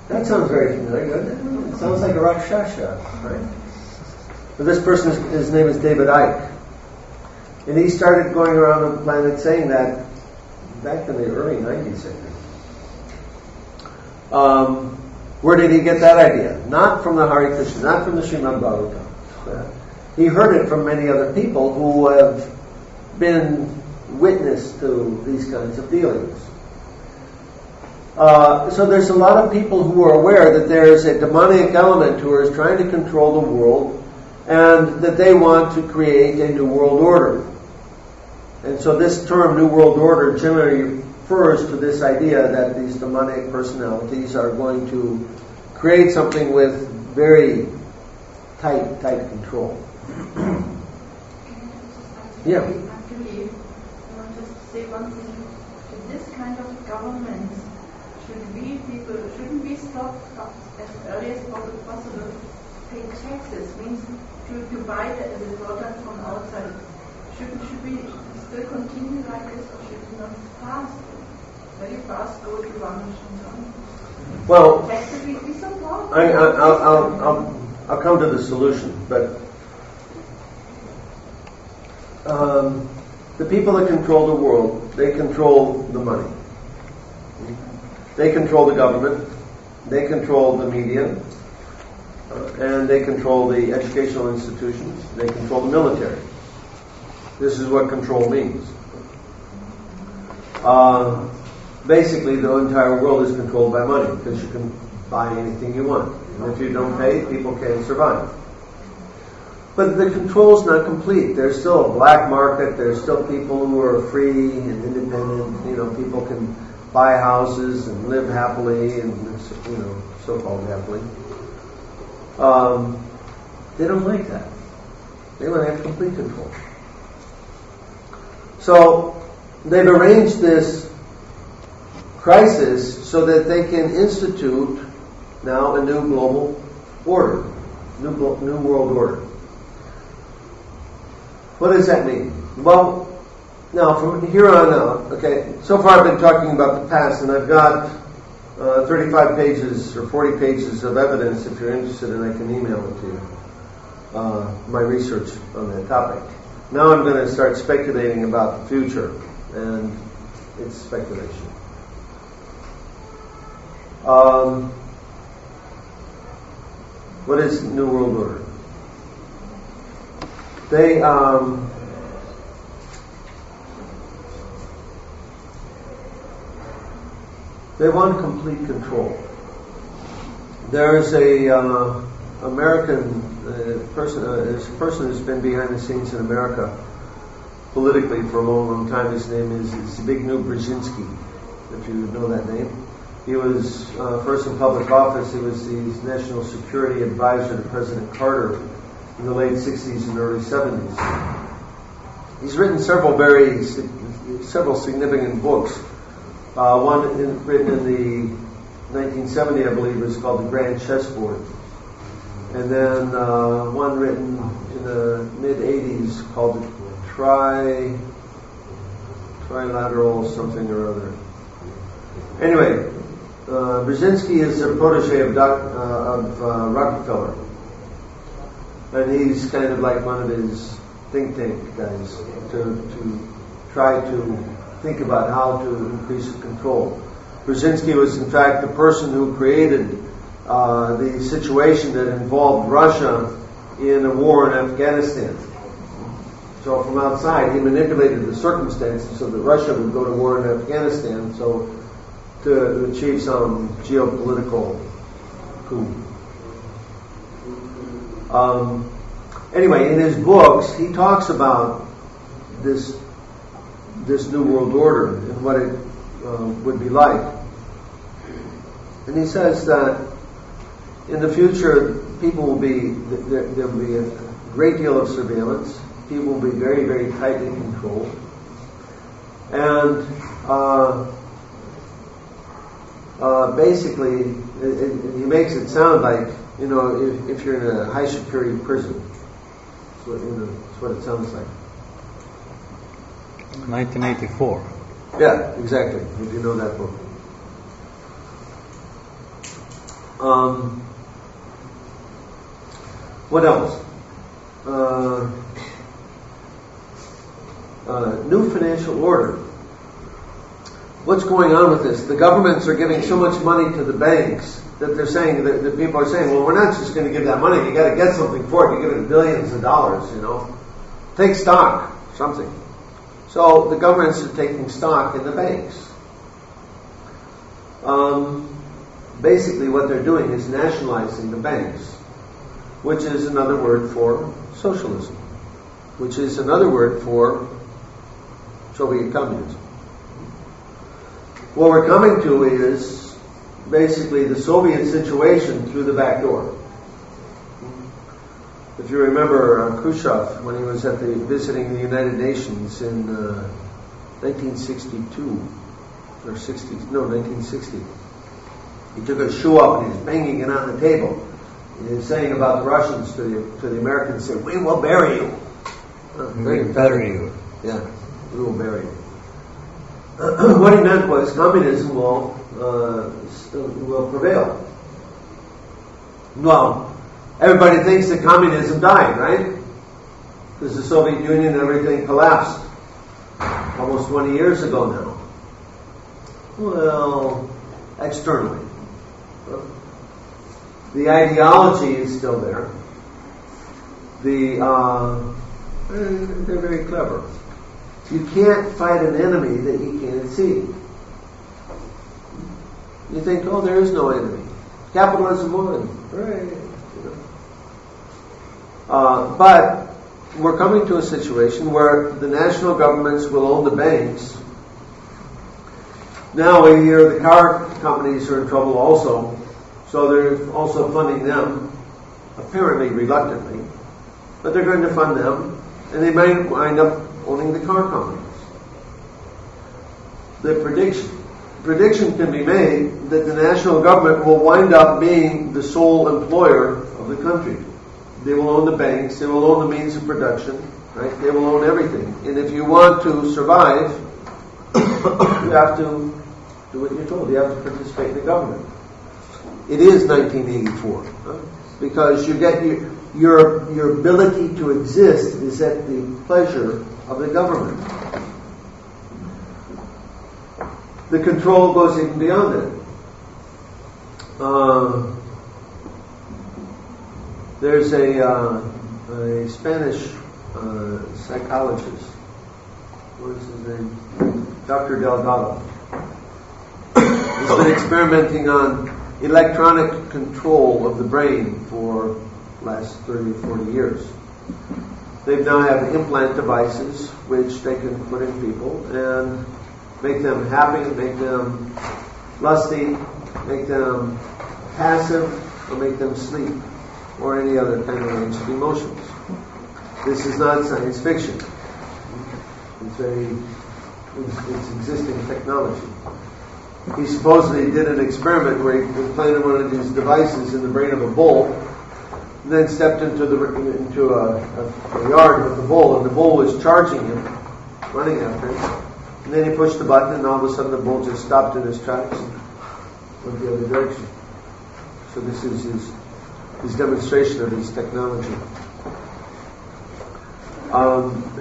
That sounds very familiar, doesn't it? It sounds like a Rakshasa, right? But this person, his name is David Icke. And he started going around the planet saying that back in the early 90s, I think. Where did he get that idea? Not from the Hare Krishna, not from the Srimad Bhagavatam. He heard it from many other people who have been witness to these kinds of dealings. So there's a lot of people who are aware that there's a demonic element who is trying to control the world, and that they want to create a new world order. And so this term, New World Order, generally refers to this idea that these demonic personalities are going to create something with very tight control. Yeah. Actually, I want just to say one thing. In this kind of government, shouldn't we stop as early as possible pay taxes? Means to buy the product from outside. Should we still continue like this, or should we not very fast go to one machine? Well, Taxes will be so powerful. I'll come to the solution, but the people that control the world, they control the money. They control the government, they control the media, and they control the educational institutions, they control the military. This is what control means. Basically, the entire world is controlled by money, because you can buy anything you want. And if you don't pay, people can't survive. But the control's not complete. There's still a black market. There's still people who are free and independent. You know, people can buy houses and live happily, and so-called happily. They don't like that. They want to have complete control. So they've arranged this crisis so that they can institute now a new global order, new world order. What does that mean? Well, now from here on out, okay, so far I've been talking about the past, and I've got 35 pages or 40 pages of evidence. If you're interested, and I can email it to you, my research on that topic. Now I'm going to start speculating about the future, and it's speculation. What is New World Order? They want complete control. There is a American person. There's a person who's been behind the scenes in America politically for a long, long time. His name is Zbigniew Brzezinski, if you know that name. He was first in public office. He was the national security advisor to President Carter in the late 60s and early 70s. He's written several significant books. One written in the 1970, I believe, was called The Grand Chessboard. And then one written in the mid-80s called The Trilateral something or other. Anyway, Brzezinski is a protege of Rockefeller. And he's kind of like one of his think tank guys to try to think about how to increase control. Brzezinski was in fact the person who created the situation that involved Russia in a war in Afghanistan. So from outside, he manipulated the circumstances so that Russia would go to war in Afghanistan, so to achieve some geopolitical coup. Anyway, in his books, he talks about this new world order and what it would be like. And he says that in the future, people will be, there will be a great deal of surveillance. People will be very, very tightly controlled. And basically, he makes it sound like, if you're in a high security prison. That's what it sounds like. 1984. Yeah, exactly. If you know that book. What else? New financial order. What's going on with this? The governments are giving so much money to the banks that they're saying that people are saying, well, we're not just going to give that money. You got to get something for it. You give it billions of dollars. Take stock, something. So the governments are taking stock in the banks. Basically, what they're doing is nationalizing the banks, which is another word for socialism, which is another word for Soviet communism. What we're coming to is basically the Soviet situation through the back door. If you remember Khrushchev, when he was visiting the United Nations in 1962, or 1960, he took a shoe up and he was banging it on the table. He was saying about the Russians to the Americans, said, "We will bury you." We will bury you. Yeah, we will bury you. What he meant was communism will will prevail. Well, everybody thinks that communism died, right? Because the Soviet Union and everything collapsed almost 20 years ago now. Well, externally. The ideology is still there. They're very clever. You can't fight an enemy that you can't see. You think, oh, there is no enemy. Capitalism won. Right. But we're coming to a situation where the national governments will own the banks. Now we hear the car companies are in trouble also. So they're also funding them, apparently reluctantly. But they're going to fund them, and they might wind up owning the car companies. The prediction can be made that the national government will wind up being the sole employer of the country. They will own the banks, they will own the means of production, right? They will own everything. And if you want to survive, you have to do what you're told. You have to participate in the government. It is 1984, because you get your ability to exist is at the pleasure of the government. The control goes even beyond that. There's a Spanish psychologist. What is his name? Dr. Delgado. He's been experimenting on electronic control of the brain for the last 30 or 40 years. They now have implant devices which they can put in people and make them happy, make them lusty, make them passive, or make them sleep, or any other kind of range of emotions. This is not science fiction. It's existing technology. He supposedly did an experiment where he implanted one of these devices in the brain of a bull, and then stepped into a yard with the bull, and the bull was charging him, running after him. And then he pushed the button, and all of a sudden the bull just stopped in his tracks and went the other direction. So this is his demonstration of his technology.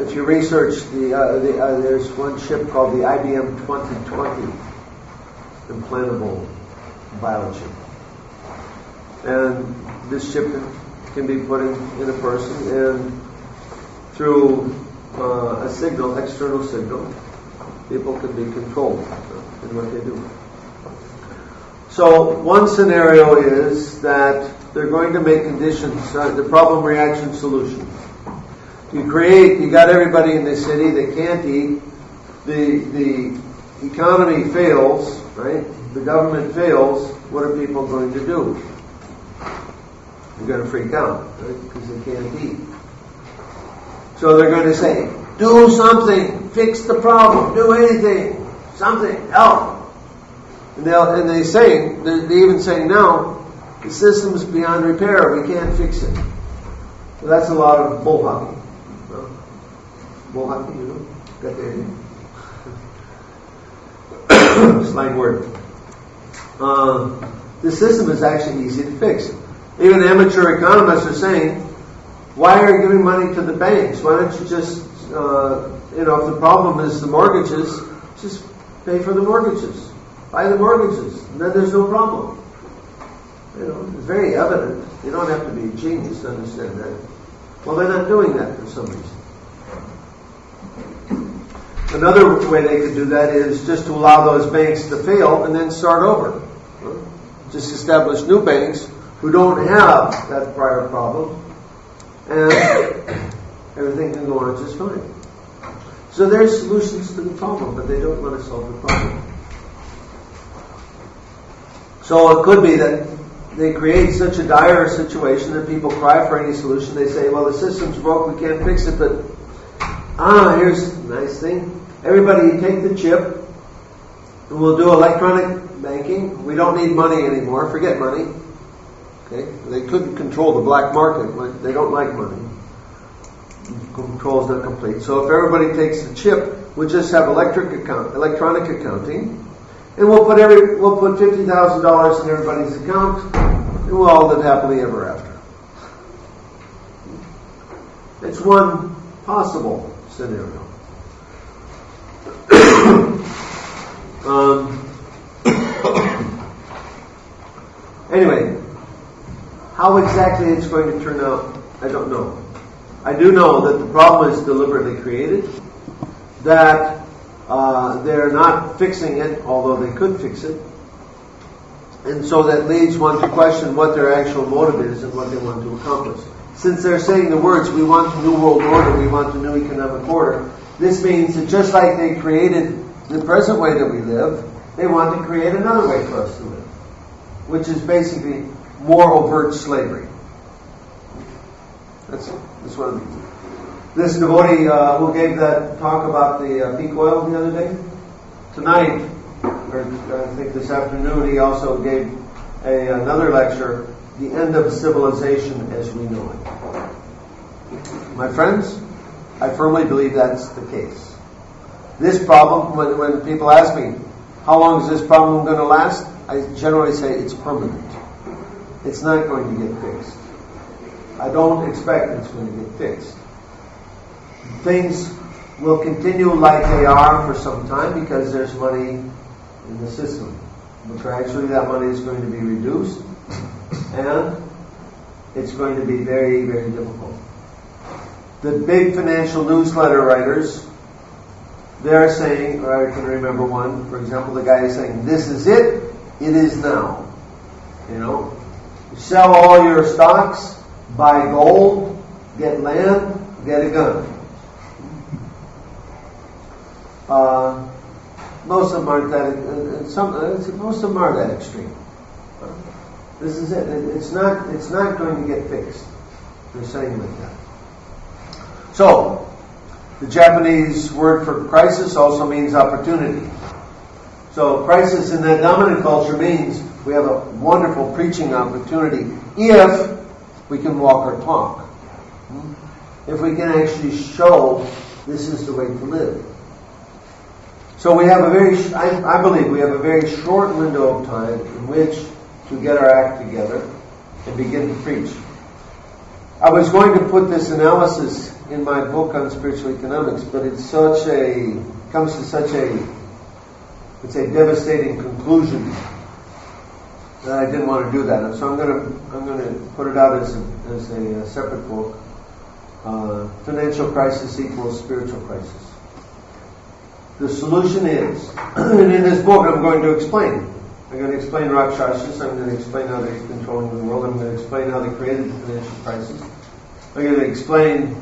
If you research there's one chip called the IBM 2020 implantable biochip, and this chip can be put in a person, and through a signal, external signal, people can be controlled in what they do. So one scenario is that they're going to make conditions, the problem, reaction, solution. You got everybody in the city that can't eat, the economy fails, right? The government fails, what are people going to do? They're going to freak out, right? Because they can't eat. So they're going to say, do something, fix the problem, do anything, something, help. And they're even saying now, the system's beyond repair, we can't fix it. So that's a lot of bull hockey. Bull hockey, you know? Got the idea? Slang word. The system is actually easy to fix. Even amateur economists are saying, why are you giving money to the banks? Why don't you just, if the problem is the mortgages, just pay for the mortgages. Buy the mortgages. And then there's no problem. It's very evident. You don't have to be a genius to understand that. Well, they're not doing that for some reason. Another way they could do that is just to allow those banks to fail and then start over. Just establish new banks who don't have that prior problem, and everything can go on just fine. So there's solutions to the problem, but they don't want to solve the problem. So it could be that they create such a dire situation that people cry for any solution. They say, well, the system's broke, we can't fix it, but here's a nice thing. Everybody take the chip, and we'll do electronic banking. We don't need money anymore. Forget money. Okay? They couldn't control the black market. They don't like money. Control is not complete. So if everybody takes the chip, we'll just have electronic accounting, And we'll put $50,000 in everybody's account, and we'll all live happily ever after. It's one possible scenario. Anyway, how exactly it's going to turn out, I don't know. I do know that the problem is deliberately created, that they're not fixing it, although they could fix it. And so that leads one to question what their actual motive is and what they want to accomplish. Since they're saying the words, we want a new world order, we want a new economic order, this means that just like they created the present way that we live, they want to create another way for us to live, which is basically more overt slavery. That's what it means. This devotee who gave that talk about the peak oil the other day, tonight, or I think this afternoon, he also gave another lecture, The End of Civilization as We Know It. My friends, I firmly believe that's the case. This problem, when people ask me, how long is this problem going to last? I generally say it's permanent. It's not going to get fixed. I don't expect it's going to get fixed. Things will continue like they are for some time because there's money in the system. But gradually that money is going to be reduced, and it's going to be very, very difficult. The big financial newsletter writers, they're saying, or I can remember one, for example, the guy is saying, this is it is now. Sell all your stocks, buy gold, get land, get a gun. Most of them aren't that. Most of them are that extreme. This is it. It's not going to get fixed. They're saying like that. So, the Japanese word for crisis also means opportunity. So, crisis in that dominant culture means we have a wonderful preaching opportunity if we can walk our talk. If we can actually show this is the way to live. So we have I believe we have a very short window of time in which to get our act together and begin to preach. I was going to put this analysis in my book on spiritual economics, but it's comes to such a devastating conclusion that I didn't want to do that. And so I'm going to put it out as a separate book. Financial crisis equals spiritual crisis. The solution is, and in this book I'm going to explain. I'm going to explain Rakshasas, I'm going to explain how they're controlling the world, I'm going to explain how they created the financial crisis. I'm going to explain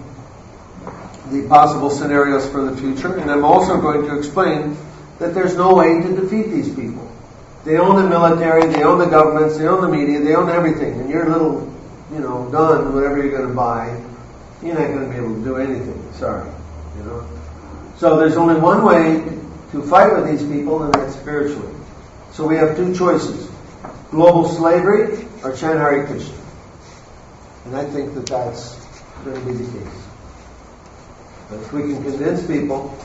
the possible scenarios for the future, and I'm also going to explain that there's no way to defeat these people. They own the military, they own the governments, they own the media, they own everything, and your little, gun, whatever you're going to buy, you're not going to be able to do anything. Sorry, So there's only one way to fight with these people, and that's spiritually. So we have two choices: global slavery or chant Hare Krishna. And I think that that's going to be the case. But if we can convince people,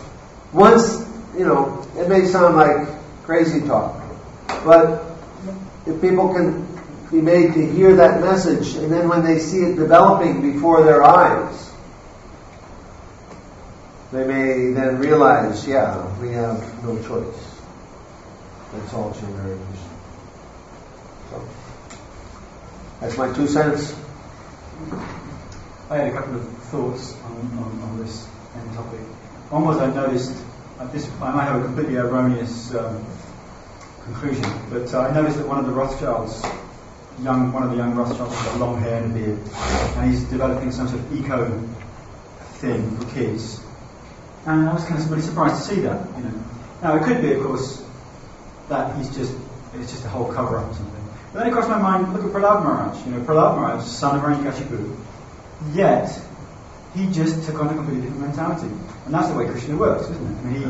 once, it may sound like crazy talk, but if people can be made to hear that message, and then when they see it developing before their eyes, they may then realize, we have no choice. That's all chant Hare Krishna. So, that's my 2 cents. I had a couple of thoughts on this topic. One was I noticed, I might have a completely erroneous conclusion, but I noticed that one of the Rothschilds, one of the young Rothschilds, has got long hair and a beard, and he's developing some sort of eco thing for kids. And I was kind of really surprised to see that. Now it could be, of course, that it's just a whole cover-up or something. But then it crossed my mind, look at Prahlad Maharaj. Prahlad Maharaj, son of Hiranyakashipu, yet he just took on a completely different mentality. And that's the way Krishna works, isn't it? He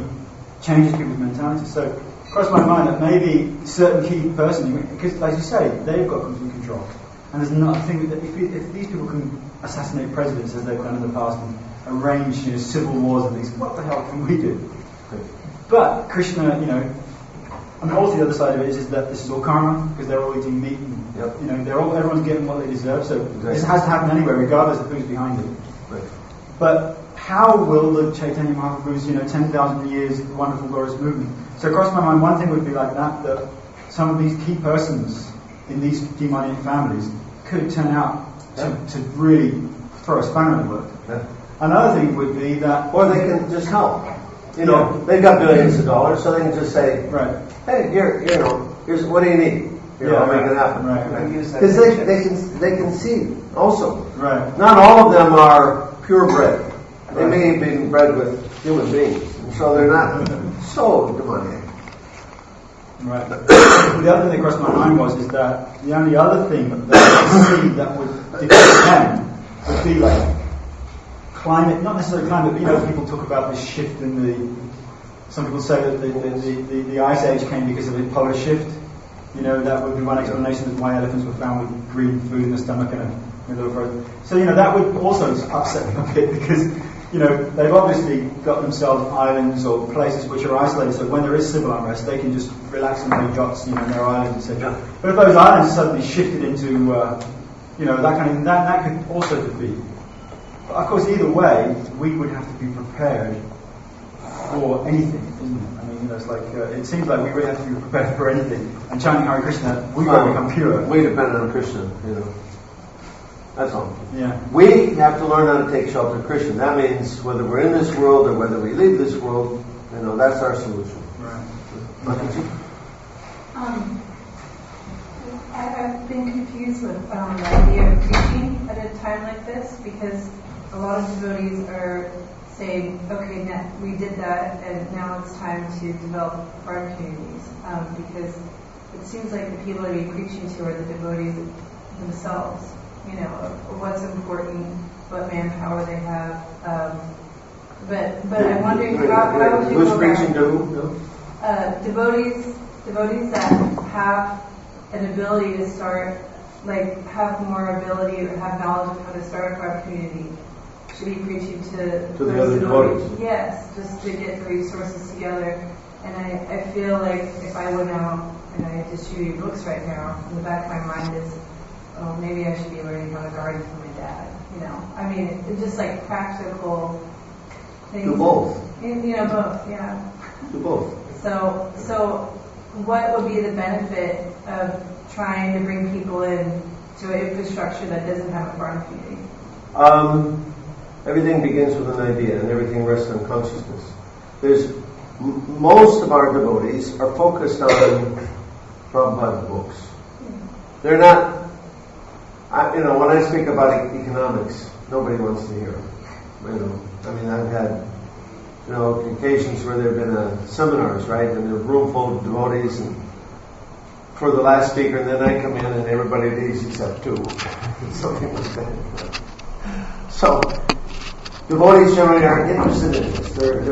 changes people's mentality. So it crossed my mind that maybe a certain key person, because as you say, they've got complete control. And there's nothing that if these people can assassinate presidents as they've done in the past and arrange civil wars and things, what the hell can we do? But Krishna, I mean, also the other side of it is that this is all karma, because they're all eating meat, and Yep. everyone's getting what they deserve. So this has to happen anyway, regardless of who's behind it. Right. But how will the Chaitanya Mahaprabhu's 10,000 years wonderful glorious movement? So across my mind, one thing would be like that some of these key persons in these demonic families could turn out to really throw a spanner in the work. Yeah. Another thing would be that, Or they can just help. They've got billions of dollars, so they can just say, right? hey, here's what do you need? I'll make it happen. Right. Because they can see also. Right. Not all of them are purebred. They may have been bred with human beings, and so they're not so demoniac. Right. The other thing that crossed my mind is that the only other thing that I see that would defeat them would be like climate, not necessarily climate, but people talk about this shift in some people say that the ice age came because of the polar shift. That would be one explanation of why elephants were found with green food in the stomach and a little frozen. So, that would also upset me a bit because, they've obviously got themselves islands or places which are isolated, so when there is civil unrest, they can just relax and play jots, in their islands, etc. But if those islands suddenly shifted into, that kind of thing, that could also defeat. But of course, either way, we would have to be prepared for anything, isn't it? I mean, it's like, it seems like we really have to be prepared for anything. And chanting Hare Krishna, we will become pure. We depend on Krishna, That's all. Yeah. We have to learn how to take shelter of Krishna. That means whether we're in this world or whether we leave this world, that's our solution. Right. I've been confused with the idea of preaching at a time like this because a lot of devotees are saying, okay, now we did that and now it's time to develop our communities because it seems like the people that we're preaching to are the devotees themselves. What's important, what manpower they have. But I'm wondering how would you who's go preaching about to? Devotees that have an ability to start, have more ability or have knowledge of how to start our community, should be preaching to the other devotees. Yes, just to get the resources together. And I feel like if I went out and I distributed books right now, in the back of my mind is, oh, maybe I should be learning how to garden from my dad. I mean, it's just like practical things. Do both. Both, yeah. Do both. So what would be the benefit of trying to bring people in to an infrastructure that doesn't have a farm community? Everything begins with an idea, and everything rests on consciousness. Most of our devotees are focused on Prabhupada's books. They're not. When I speak about economics, nobody wants to hear it. I've had, occasions where there have been seminars, right, and there's a room full of devotees, and for the last speaker, and then I come in and everybody leaves except two. Something like that. So, devotees generally aren't interested in this. They're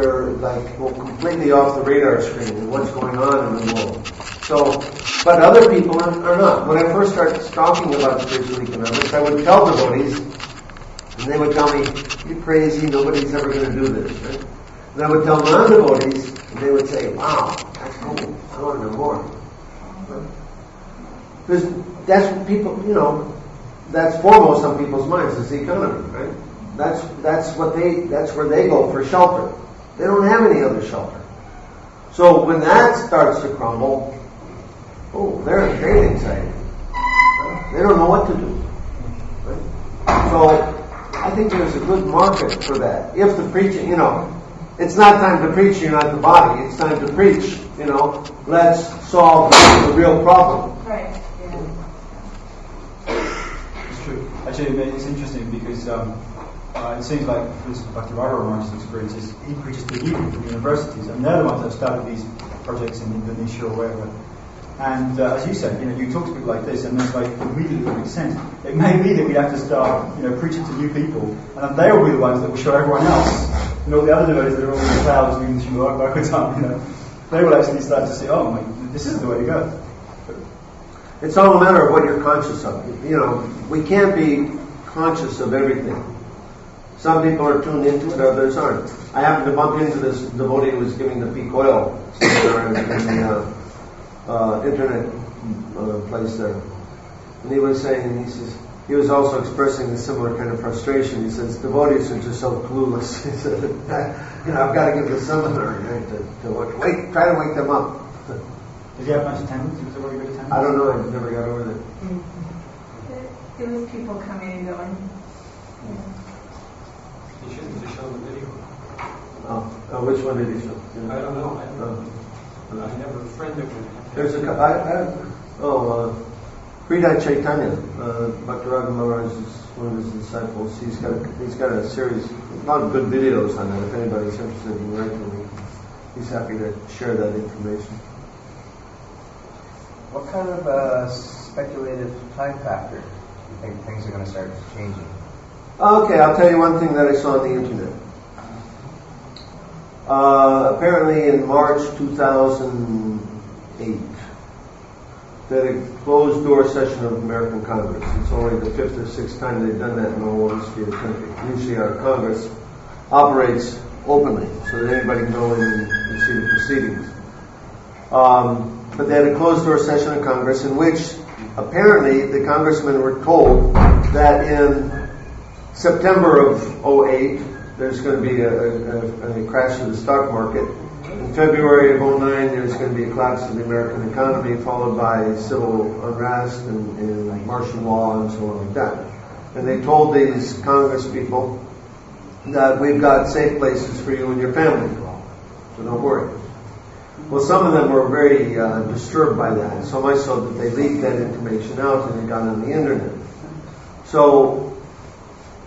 completely off the radar screen and what's going on in the world. So, but other people are not. When I first started talking about spiritual economics, I would tell devotees, and they would tell me, "You're crazy. Nobody's ever going to do this." Right? And I would tell non-devotees, and they would say, "Wow, that's cool. I want to know more." Because that's what people, that's foremost on people's minds is the economy, right? That's where they go for shelter. They don't have any other shelter. So when that starts to crumble, they're in great anxiety. They don't know what to do. Right? So I think there's a good market for that. If the preaching, it's not time to preach, you're not the body. It's time to preach, let's solve the real problem. Right. It's true. Actually, it's interesting because it seems like this Bhaktivedanta Swami's experience is he preaches to youth from universities, and they're the ones that started these projects in Indonesia or wherever. And as you said, you talk to people like this, and it's immediately it makes sense. It may be that we have to start, preaching to new people, and then they will be the ones that will show everyone else. All the other devotees that are all in the clouds doing the Srimad Bhagavatam, they will actually start to say, this is the way to go. It's all a matter of what you're conscious of. We can't be conscious of everything. Some people are tuned into it, others aren't. I happened to bump into this devotee who was giving the peak oil seminar internet place there. And he was saying, he says, he was also expressing a similar kind of frustration. He says, devotees are just so clueless. He said, I've got to give the seminar, right, to try to wake them up. Did you have much attendance? Was it very good attendance? I don't know, I never got over there. It was people coming and going. He shouldn't have shown the video. Oh, which one did he show? I don't know. I never friended with him. There's Sridhar Chaitanya, Bhaktivedanta Maharaj is one of his disciples. He's got a series, a lot of good videos on that. If anybody's interested in writing, he's happy to share that information. What kind of speculative time factor do you think things are going to start changing? Okay, I'll tell you one thing that I saw on the internet. Apparently in March 2008, they had a closed-door session of American Congress. It's only the 5th or 6th time they've done that in the whole history of the country. Usually our Congress operates openly, so that anybody can go in and see the proceedings. But they had a closed-door session of Congress in which apparently the congressmen were told that in September of 2008, there's going to be a crash of the stock market. In February of 2009, there's going to be a collapse of the American economy, followed by civil unrest and martial law and so on like that. And they told these Congress people that we've got safe places for you and your family, so don't worry. Well, some of them were very disturbed by that, so much so that they leaked that information out and it got on the internet. So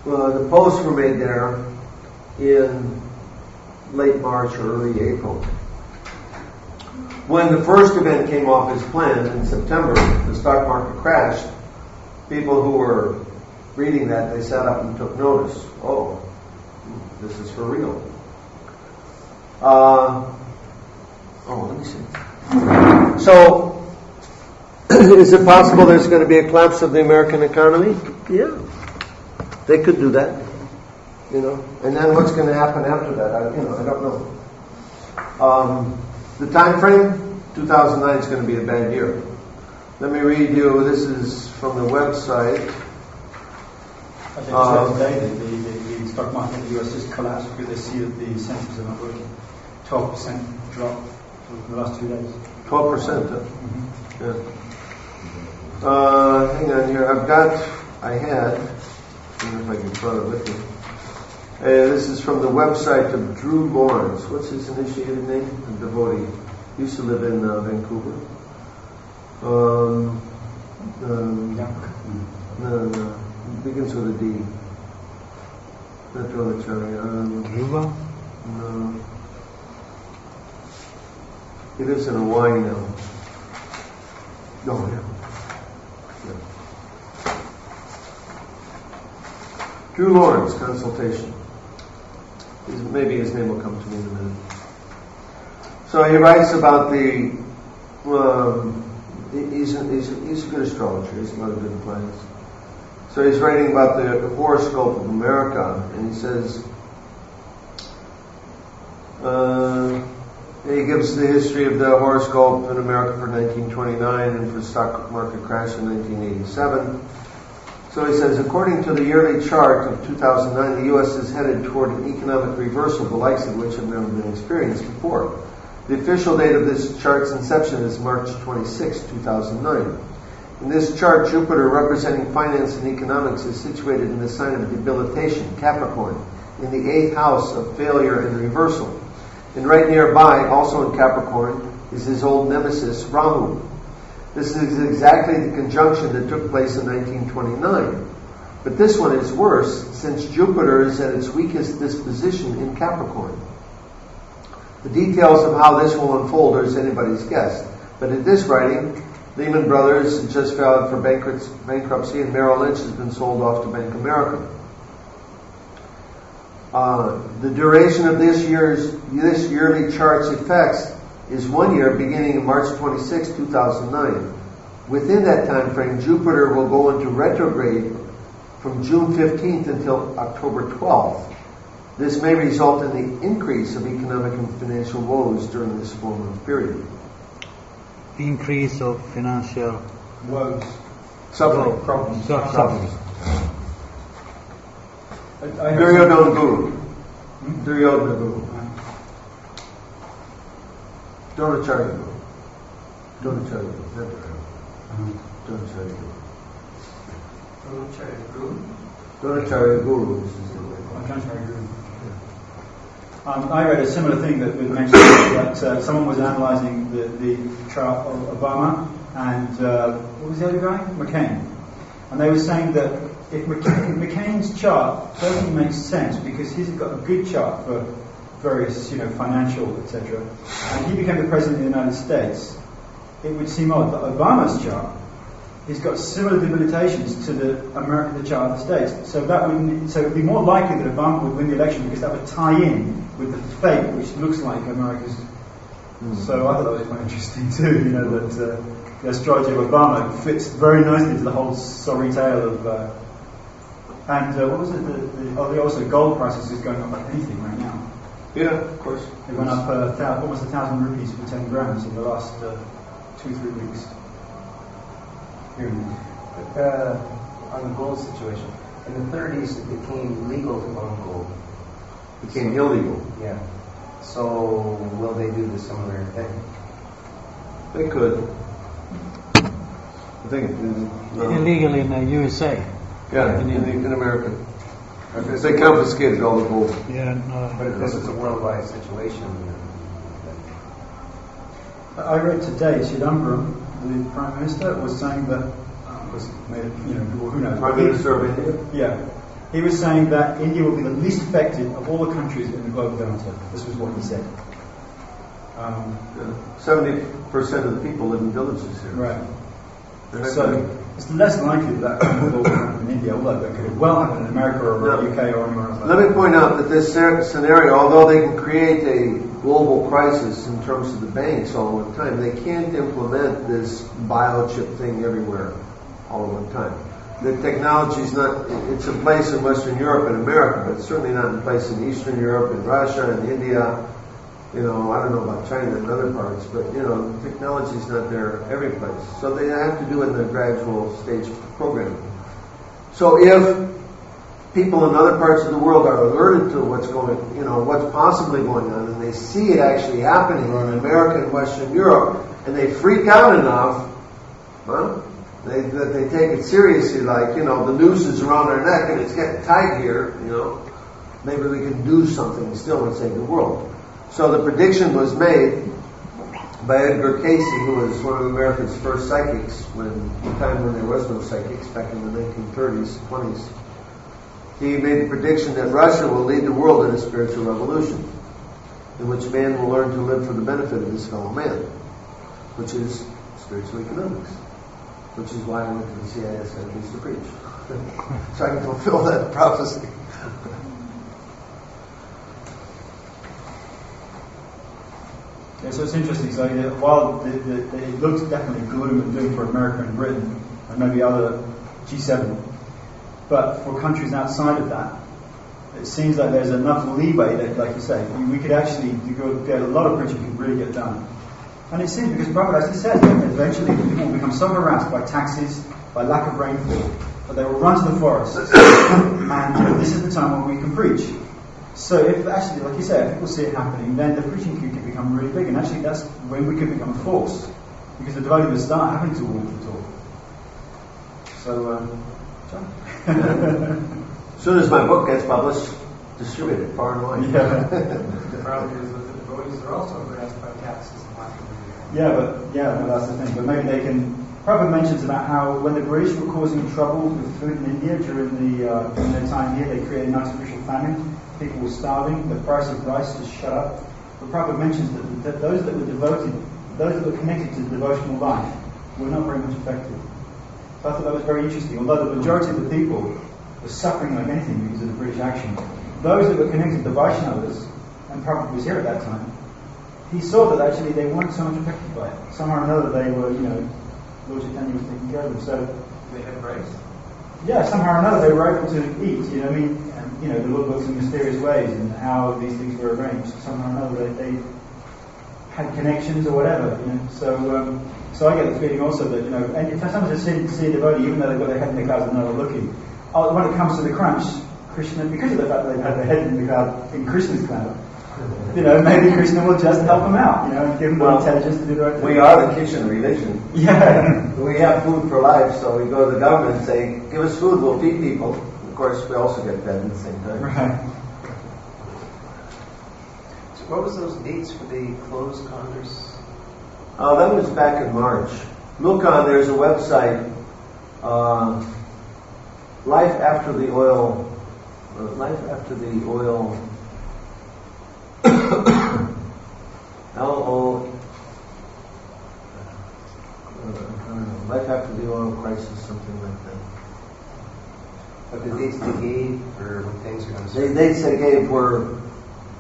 the posts were made there in late March or early April. When the first event came off as planned in September, the stock market crashed, people who were reading that, they sat up and took notice. Oh, this is for real. Let me see. So, is it possible there's going to be a collapse of the American economy? Yeah. They could do that. And then what's going to happen after that? I don't know. The time frame, 2009 is going to be a bad year. Let me read you. This is from the website. Today, the stock market in the US just collapsed because they see that the incentives are not working. 12% drop for the last 2 days. 12%. Mm-hmm. Yeah. Hang on here. I don't know if I can throw it with me. This is from the website of Drew Lawrence. What's his initiated name? A devotee. He used to live in Vancouver. No. It begins with a D. Not Dronacharya. Cuba? No. He lives in Hawaii now. Yeah. Drew Lawrence, consultation. Maybe his name will come to me in a minute. So he writes about the. He's a good astrologer. He's a lot of good advice. So he's writing about the horoscope of America, and he says he gives the history of the horoscope in America for 1929 and for stock market crash in 1987. So he says, according to the yearly chart of 2009, the U.S. is headed toward an economic reversal, the likes of which have never been experienced before. The official date of this chart's inception is March 26, 2009. In this chart, Jupiter, representing finance and economics, is situated in the sign of debilitation, Capricorn, in the 8th house of failure and reversal. And right nearby, also in Capricorn, is his old nemesis, Rahu. This is exactly the conjunction that took place in 1929. But this one is worse, since Jupiter is at its weakest disposition in Capricorn. The details of how this will unfold are anybody's guess. But in this writing, Lehman Brothers just filed for bankruptcy, and Merrill Lynch has been sold off to Bank of America. The duration of this yearly chart's effects is 1 year, beginning in March 26, 2009. Within that time frame, Jupiter will go into retrograde from June 15th until October 12th. This may result in the increase of economic and financial woes during this 4-month period. increase of financial woes, Suffering. problems. sufferings. I heard Duryodhana Guru. Duryodhana Guru. Dronacharya Guru. Dronacharya Guru. Not Dronacharya Guru. Dronacharya Guru. This is the way. I read a similar thing that was mentioned that someone was analysing the chart of Obama and what was the other guy? McCain. And they were saying that if McCain's chart certainly makes sense because he's got a good chart for various, financial, etc., and he became the president of the United States, it would seem odd that Obama's chart, he's got similar debilitations to the chart of the States. So it would be more likely that Obama would win the election because that would tie in with the fate which looks like America's. So I thought that was quite interesting too. That the astrology of Obama fits very nicely to the whole sorry tale of. And what was it? Also gold prices is going up like anything right now. Yeah, of course. It went up almost 1,000 rupees for 10 grams in the last 2-3 weeks. Here in But, on the gold situation, in the 30s it became legal to own gold. Became illegal. Yeah. So will they do the similar thing? They could. I think Illegal in the USA. Yeah, in America. They confiscated all the gold. Yeah, But if this is a worldwide situation, I read today, Chidambaram, the Prime Minister, was saying that, who knows? Prime Minister of India? Yeah. He was saying that India will be the least affected of all the countries in the global downturn. This was what he said. 70% of the people live in villages here. Right. They're not So gonna- it's less likely that will happen in India, although that could well happen in America or No. UK or anywhere else. Let me point out that this scenario, although they can create a global crisis in terms of the banks all at one time, they can't implement this biochip thing everywhere all at one time. The technology is not, it's in place in Western Europe and America, but it's certainly not in place in Eastern Europe, in Russia, and India. I don't know about China and other parts, but, technology is not there every place. So they have to do it in a gradual stage program. So if people in other parts of the world are alerted to what's what's possibly going on, and they see it actually happening in America and Western Europe, and they freak out enough, that they take it seriously, like, the noose is around our neck and it's getting tight here, maybe we can do something still and save the world. So the prediction was made by Edgar Casey, who was one of America's first psychics, the time when there was no psychics, back in the 1930s, 20s. He made the prediction that Russia will lead the world in a spiritual revolution, in which man will learn to live for the benefit of his fellow man, which is spiritual economics, which is why I went to the CIS countries to preach, so I can fulfill that prophecy. Yeah, so it's interesting. So while it looks definitely gloom and doom for America and Britain and maybe other G7, but for countries outside of that, it seems like there's enough leeway that, like you say, we could actually get a lot of preaching could really get done. And it seems because Prabhupada actually says that eventually people will become so harassed by taxes, by lack of rainfall, that they will run to the forests. And this is the time when we can preach. So if actually, like you say, if people see it happening, then the preaching queue can become really big, and actually that's when we could become a force, because the devotees will start having to walk the talk. So, John? As soon as my book gets published, distribute it far and wide. Yeah. The problem is that the devotees are also harassed by taxes and lack of That's the thing. But maybe they can. Prabhupada mentions about how when the British were causing trouble with food in India during their time here, they created an artificial famine. People were starving. The price of rice just shut up. But Prabhupada mentions that those that were devoted, those that were connected to the devotional life, were not very much affected. So I thought that was very interesting. Although the majority of the people were suffering like anything because of the British action, those that were connected to the Vaishnavas, and Prabhupada was here at that time, he saw that actually they weren't so much affected by it. Somehow or another they were, Lord Chaitanya was taking care of them. So they had rice. Yeah, somehow or another they were able to eat, and the Lord works in mysterious ways and how these things were arranged. Somehow or another they had connections or whatever, you know. So I get the feeling also that, you know, and if sometimes I see a devotee, even though they've got their head in the clouds and they're not looking, when it comes to the crunch, Krishna, because of the fact that they've had their head in the cloud, in Krishna's cloud, you know, maybe Krishna will just help them out, you know, and give them the intelligence to do the right thing. We are the kitchen religion. Yeah. We have food for life, so we go to the government and say, give us food, we'll feed people. Of course, we also get fed at the same time. Right. So what was those dates for the closed Congress? That was back in March. Look on, there's a website, Life After the Oil, Life After the Oil Crisis, something like that. But the dates they gave for when things are going to start? The dates they gave were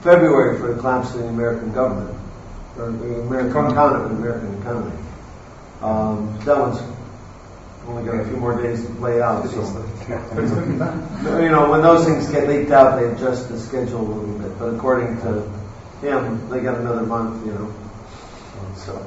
February for the collapse of the American government, or the American economy. That one's only got a few more days to play out. So, you know, when those things get leaked out, they adjust the schedule a little bit. But according to him, they got another month, you know. So.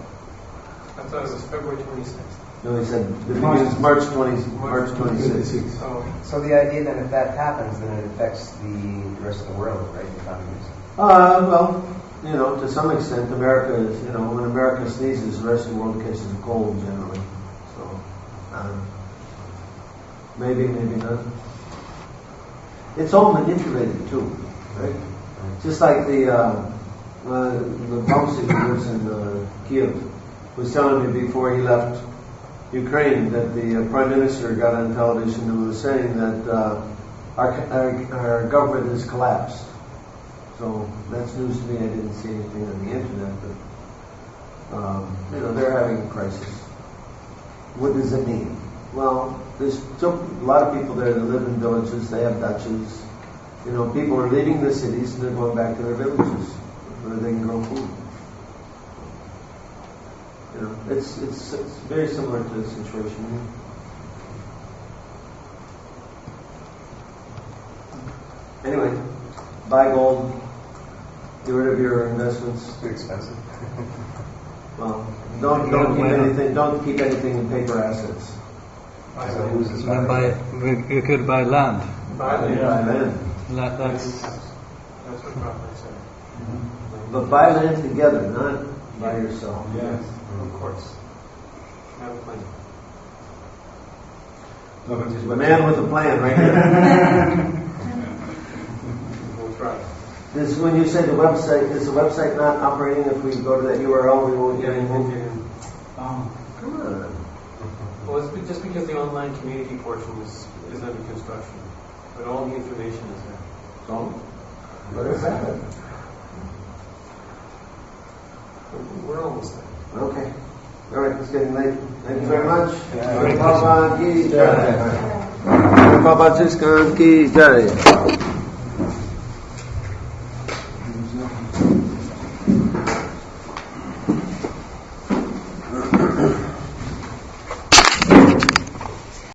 I thought it was February 26th. No, he said the beginning is March 26th. So the idea then, if that happens, then it affects the rest of the world, right? The economies. Well, you know, to some extent, America is, you know, when America sneezes, the rest of the world catches a cold generally. So, maybe not. It's all manipulated too, right? Just like the Bamsi who lives in Kiev was telling me before he left Ukraine that the Prime Minister got on television and was saying that our government has collapsed. So that's news to me. I didn't see anything on the internet, but you know, they're having a crisis. What does it mean? Well, there's still a lot of people there that live in villages. They have duchies. You know, people are leaving the cities and they're going back to their villages where they can grow food. You know, it's very similar to the situation here. Anyway, buy gold. Get rid of your investments. It's too expensive. Well, don't keep anything in paper assets. So who's this You could buy land. Buy land. Buy land. That's what Prabhupada said. But buy land together, not by yourself. Yes, of course. Have a plan. The man with a plan, right here. We'll try. When you say the website, is the website not operating? If we go to that URL, we won't get anything. Oh. Come on. Well, it's just because the online community portion is under construction, but all the information is there. So, let us have it. We're almost there. Okay. All right, it's getting late. Thank you very much. Prabhupada ki jai. Prabhupada ki jai.